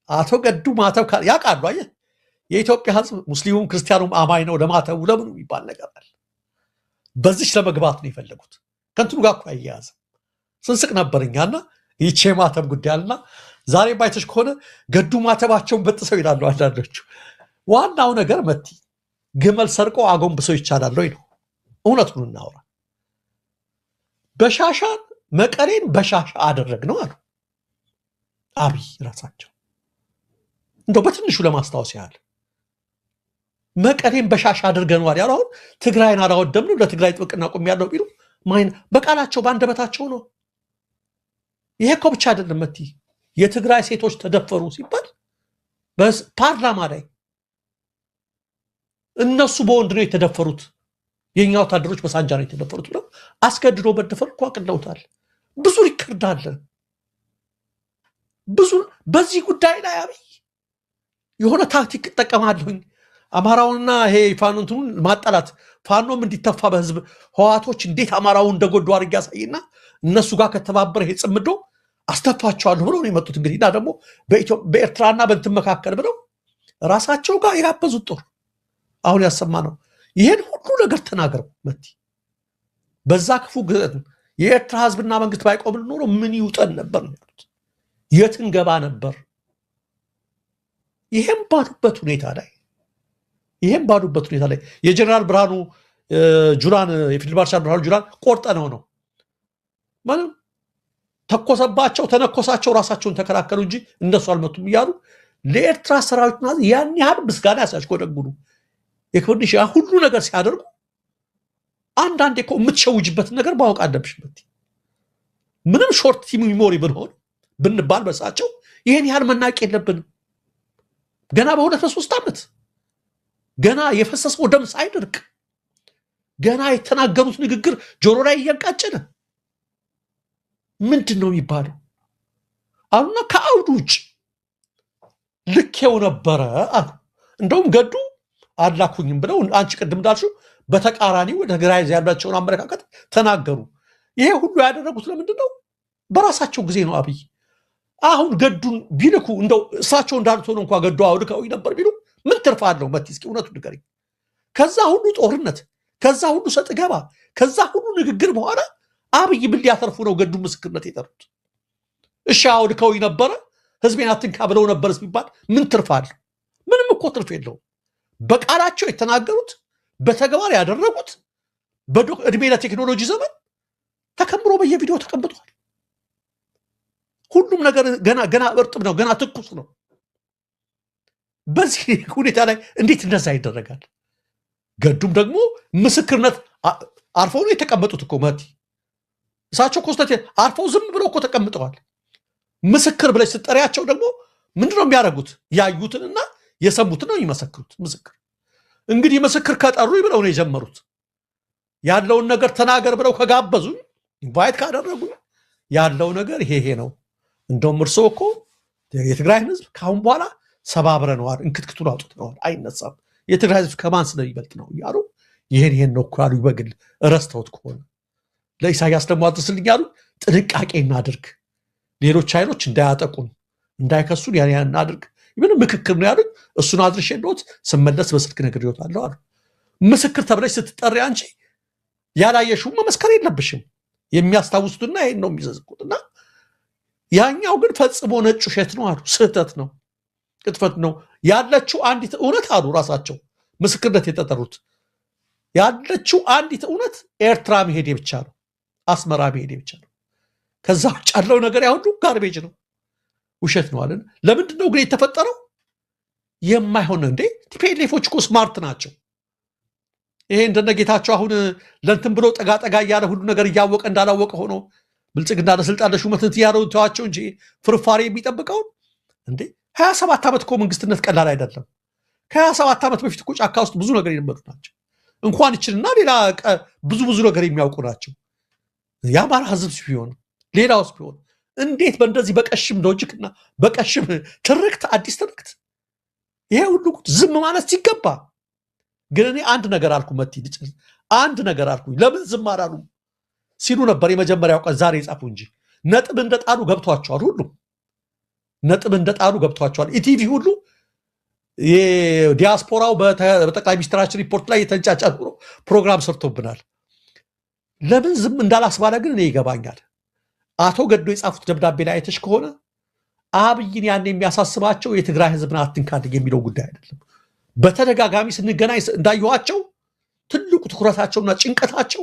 አቶ ገዱ ማተብ ያውቃሉ። አየህ የኢትዮጵያ ሕዝብ ሙስሊሙም ክርስቲያኑም አማኝ ነው። ለማተቡ ለምኑ የሚባል ነገር አለ። በዚች ለመግባት ነው የፈለጉት። ከንትኑ ጋር እኮ አያያዝም። ስንስቅ ነበርኛና ይቼ ማተብ ጉዳይ አለና ዛሬ ባይተሽ ከሆነ ገዱ ማተባቸውን በጥሰው ይላሉ አንዳንዶቹ። ዋናው ነገር መቲ ግመል ሰርቀው አጎንብሰው ይቻላል ወይ ነው? እውነቱን እናውራ። በሻሻን መቀሌን በሻሻ አደረግ ነው አሉ አብይ ራሳቸው። እንደው በትንሹ ለማስታወስ ያህል መቀሌን በሻሻ አድርገነዋል ያለው አሁን ትግራይን አላወደምንም ለትግራይ ጥብቅና ቆሜያለሁ ቢሉ በቃላቸው በአንደበታቸው ነው። ይሄ እኮ ብቻ አይደለም መቲ የትግራይ ሴቶች ተደፈሩ ሲባል በፓርላማ ላይ እነሱ በወንድ ነው የተደፈሩት፣ የኛ ወታደሮች በሳንጃ ነው የተደፈሩት ብለው አስገድዶ መደፈር እኮ አቅለውታል። ብዙ ሪከርድ አለ። ብዙ በዚህ ጉዳይ ላይ አብይ የሆነ ታክቲክ እጠቀማለሁኝ አማራውንና ይሄ ፋኖንቱን ማጣላት ፋኖም እንዲተፋ በህዝብ ህዋቶች እንዴት አማራውን እንደጎዱ አድርጌ ያሳይና እነሱ ጋር ከተባበረ ይሄ ጽምዶ አስተፋቸዋለሁ ብለው ነው የመጡት። እንግዲህ እና ደግሞ በኤርትራና በእንትን መካከል ብለው ራሳቸው ጋር የጋበዙት ጦር አሁን ያሰማ ነው። ይሄን ሁሉ ነገር ተናገረው መቲ በዛ ክፉ የኤርትራ ህዝብና መንግስት ባይቆም ኖሮ ምን ይውጠን ነበር ነው ያሉት። የት እንገባ ነበር? ይሄን ባሉበት ሁኔታ ላይ የጀነራል ብርሃኑ ጁላን የፊልድ ማርሻል ብርሃኑ ጁላን ቆርጠነው ነው ማለት ተኮሰባቸው፣ ተነኮሳቸው፣ ራሳቸውን ተከላከሉ እንጂ እነሱ አልመቱም እያሉ ለኤርትራ ሰራዊትና ያን ያህል ምስጋና ያሳሽቆደጉሉ የኮንዲሽ ሁሉ ነገር ሲያደርጉ አንዳንዴ እኮ የምትሸውጅበትን ነገር ማወቅ አለብሽ። ምንም ሾርት ሚሞሪ ብንባል በሳቸው ይሄን ያህል መናቅ የለብንም። ገና በሁለት በሶስት ዓመት ገና የፈሰሰው ደም ሳይደርቅ ገና የተናገሩት ንግግር ጆሮ ላይ እያቃጨለ ምንድን ነው የሚባለው? አሉና ከአውዱ ውጭ ልኬው ነበረ አሉ። እንደውም ገዱ አላኩኝም ብለው አንቺ ቅድም እንዳልሽው በተቃራኒ ወደ ትግራይ ያላቸውን አመለካከት ተናገሩ። ይሄ ሁሉ ያደረጉት ለምንድን ነው? በራሳቸው ጊዜ ነው። አብይ አሁን ገዱን ቢልኩ እንደው እሳቸው እንዳሉት ሆኖ እንኳን ገዱ አውድቀው ነበር ቢሉ ምን ትርፍ አለው? መቲ እስኪ እውነቱን ንገረኝ። ከዛ ሁሉ ጦርነት፣ ከዛ ሁሉ ሰጥ ገባ፣ ከዛ ሁሉ ንግግር በኋላ አብይ ምን ሊያተርፉ ነው ገዱ ምስክርነት የጠሩት? እሺ አውድቀው ነበረ ህዝቤን አትንካ ብለው ነበር ሲባል ምን ትርፍ አለው? ምንም እኮ ትርፍ የለውም። በቃላቸው የተናገሩት በተግባር ያደረጉት እድሜ ለቴክኖሎጂ ዘመን ተከምሮ በየቪዲዮ ተቀምጧል። ሁሉም ነገር ገና እርጥብ ነው፣ ገና ትኩስ ነው። በዚህ ሁኔታ ላይ እንዴት እንደዛ ይደረጋል? ገዱም ደግሞ ምስክርነት አርፈው ነው የተቀመጡት እኮ መቲ እሳቸው ኮስተት አርፈው ዝም ብለው እኮ ተቀምጠዋል። ምስክር ብለሽ ስጠሪያቸው ደግሞ ምንድነው የሚያደርጉት? ያዩትንና የሰሙትን ነው የሚመሰክሩት። ምስክር እንግዲህ ምስክር ከጠሩ ብለው ነው የጀመሩት። ያለውን ነገር ተናገር ብለው ከጋበዙኝ ኢንቫይት ካደረጉኝ ያለው ነገር ይሄ ነው። እንደውም እርስዎ እኮ የትግራይን ህዝብ ካሁን በኋላ ሰባብረነዋል፣ እንክትክቱን አውጥተነዋል፣ አይነሳም፣ የትግራይ ህዝብ ከማን ስለሚበልጥ ነው እያሉ ይሄን ነው እኮ ያሉ። በግል እረስተውት ከሆነ ለኢሳያስ ደግሞ አድርስልኝ ያሉ ጥንቃቄ እናድርግ፣ ሌሎች ኃይሎች እንዳያጠቁን እንዳይከሱን ያን እናድርግ፣ ምን ምክክር ነው ያሉት። እሱን አድርሼ እንደውት ስመለስ በስልክ ነግሬዎታለሁ አሉ። ምስክር ተብለሽ ስትጠሪ አንቺ ያላየሽው መመስከር የለብሽም። የሚያስታውሱትና ይሄን ነው የሚዘዝቁትና ያኛው ግን ፈጽሞ ነጭ ውሸት ነው አሉ። ስህተት ነው፣ ቅጥፈት ነው። ያለችው አንዲት እውነት አሉ ራሳቸው ምስክርነት የተጠሩት ያለችው አንዲት እውነት ኤርትራ መሄዴ ብቻ ነው፣ አስመራ መሄዴ ብቻ ነው። ከዛ ውጭ ያለው ነገር ያሁሉ ጋርቤጅ ነው፣ ውሸት ነው አለን። ለምንድን ነው ግን የተፈጠረው? የማይሆን እንዴ ቲፒኤልኤፎች እኮ ስማርት ናቸው። ይሄ እንደነ ጌታቸው አሁን ለንትን ብሎ ጠጋ ጠጋ እያለ ሁሉ ነገር እያወቀ እንዳላወቀ ሆኖ ብልጽግና ለስልጣን ለሹመት ያለው ተዋቸው እንጂ ፍርፋሪ የሚጠብቀውን እንዴ 27 ዓመት እኮ መንግስትነት ቀላል አይደለም። ከ27 ዓመት በፊት እኮ ጫካ ውስጥ ብዙ ነገር የለመዱ ናቸው። እንኳን ይችልና ሌላ ብዙ ነገር የሚያውቁ ናቸው። የአማራ ህዝብ ሲሆን ሌላውስ ቢሆን እንዴት በእንደዚህ በቀሽም ሎጂክና በቀሽም ትርክት አዲስ ትርክት ይሄ ሁሉ ዝም ማለት ሲገባ ግን እኔ አንድ ነገር አልኩ መቲ አንድ ነገር አልኩ። ለምን ዝም አላሉ ሲሉ ነበር የመጀመሪያው ቀን ዛሬ ጻፉ እንጂ ነጥብ እንደጣሉ ገብቷቸዋል። ሁሉ ነጥብ እንደጣሉ ገብቷቸዋል። ኢቲቪ ሁሉ የዲያስፖራው በጠቅላይ ሚኒስትራችን ሪፖርት ላይ የተንጫጫ ፕሮግራም ሰርቶብናል። ለምን ዝም እንዳላስባለ ግን እኔ ይገባኛል። አቶ ገዱ የጻፉት ደብዳቤ ላይ አይተሽ ከሆነ አብይን ያን የሚያሳስባቸው የትግራይ ህዝብን አትንካድግ የሚለው ጉዳይ አይደለም። በተደጋጋሚ ስንገናኝ እንዳየኋቸው ትልቁ ትኩረታቸውና ጭንቀታቸው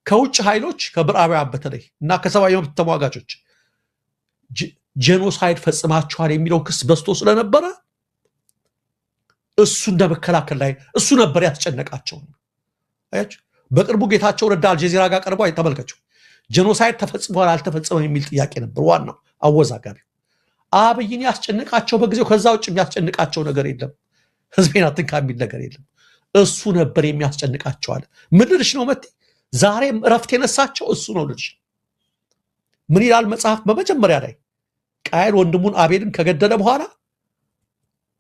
ከውጭ ኃይሎች ከምዕራባውያን በተለይ እና ከሰብአዊ መብት ተሟጋቾች ጄኖሳይድ ፈጽማችኋል የሚለው ክስ በዝቶ ስለነበረ እሱ እንደመከላከል ላይ እሱ ነበር ያስጨነቃቸው። አያችሁ፣ በቅርቡ ጌታቸው ረዳ አልጀዚራ ጋር ቀርቦ ተመልከቱ። ጄኖሳይድ ተፈጽሟል አልተፈጸመም የሚል ጥያቄ ነበር ዋናው አወዛጋቢው። አብይን ያስጨንቃቸው በጊዜው ከዛ ውጭ የሚያስጨንቃቸው ነገር የለም። ህዝቤን አትንካ የሚል ነገር የለም። እሱ ነበር የሚያስጨንቃቸው አለ። ምን ልልሽ ነው መቴ? ዛሬም እረፍት የነሳቸው እሱ ነው ልልሽ። ምን ይላል መጽሐፍ በመጀመሪያ ላይ? ቃየል ወንድሙን አቤልን ከገደለ በኋላ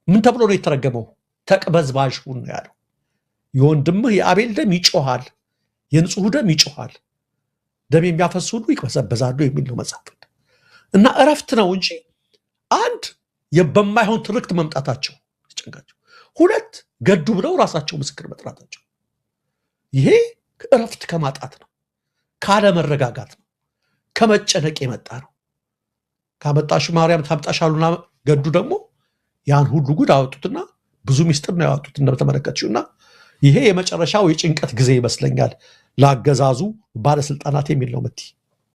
ምን ተብሎ ነው የተረገመው? ተቅበዝባዥ ሁን ነው ያለው። የወንድምህ የአቤል ደም ይጮሃል፣ የንጹህ ደም ይጮሃል፣ ደም የሚያፈሱ ሁሉ ይቅበዘበዛሉ የሚል ነው መጽሐፍ። እና እረፍት ነው እንጂ አንድ በማይሆን ትርክት መምጣታቸው ያስጨንቃቸው፣ ሁለት ገዱ ብለው ራሳቸው ምስክር መጥራታቸው። ይሄ እረፍት ከማጣት ነው፣ ካለመረጋጋት ነው፣ ከመጨነቅ የመጣ ነው። ካመጣሹ ማርያም ታምጣሻሉና ገዱ ደግሞ ያን ሁሉ ጉድ አወጡትና ብዙ ሚስጥር ነው ያወጡት እንደተመለከትሽውና ይሄ የመጨረሻው የጭንቀት ጊዜ ይመስለኛል ለአገዛዙ ባለስልጣናት የሚል ነው ምት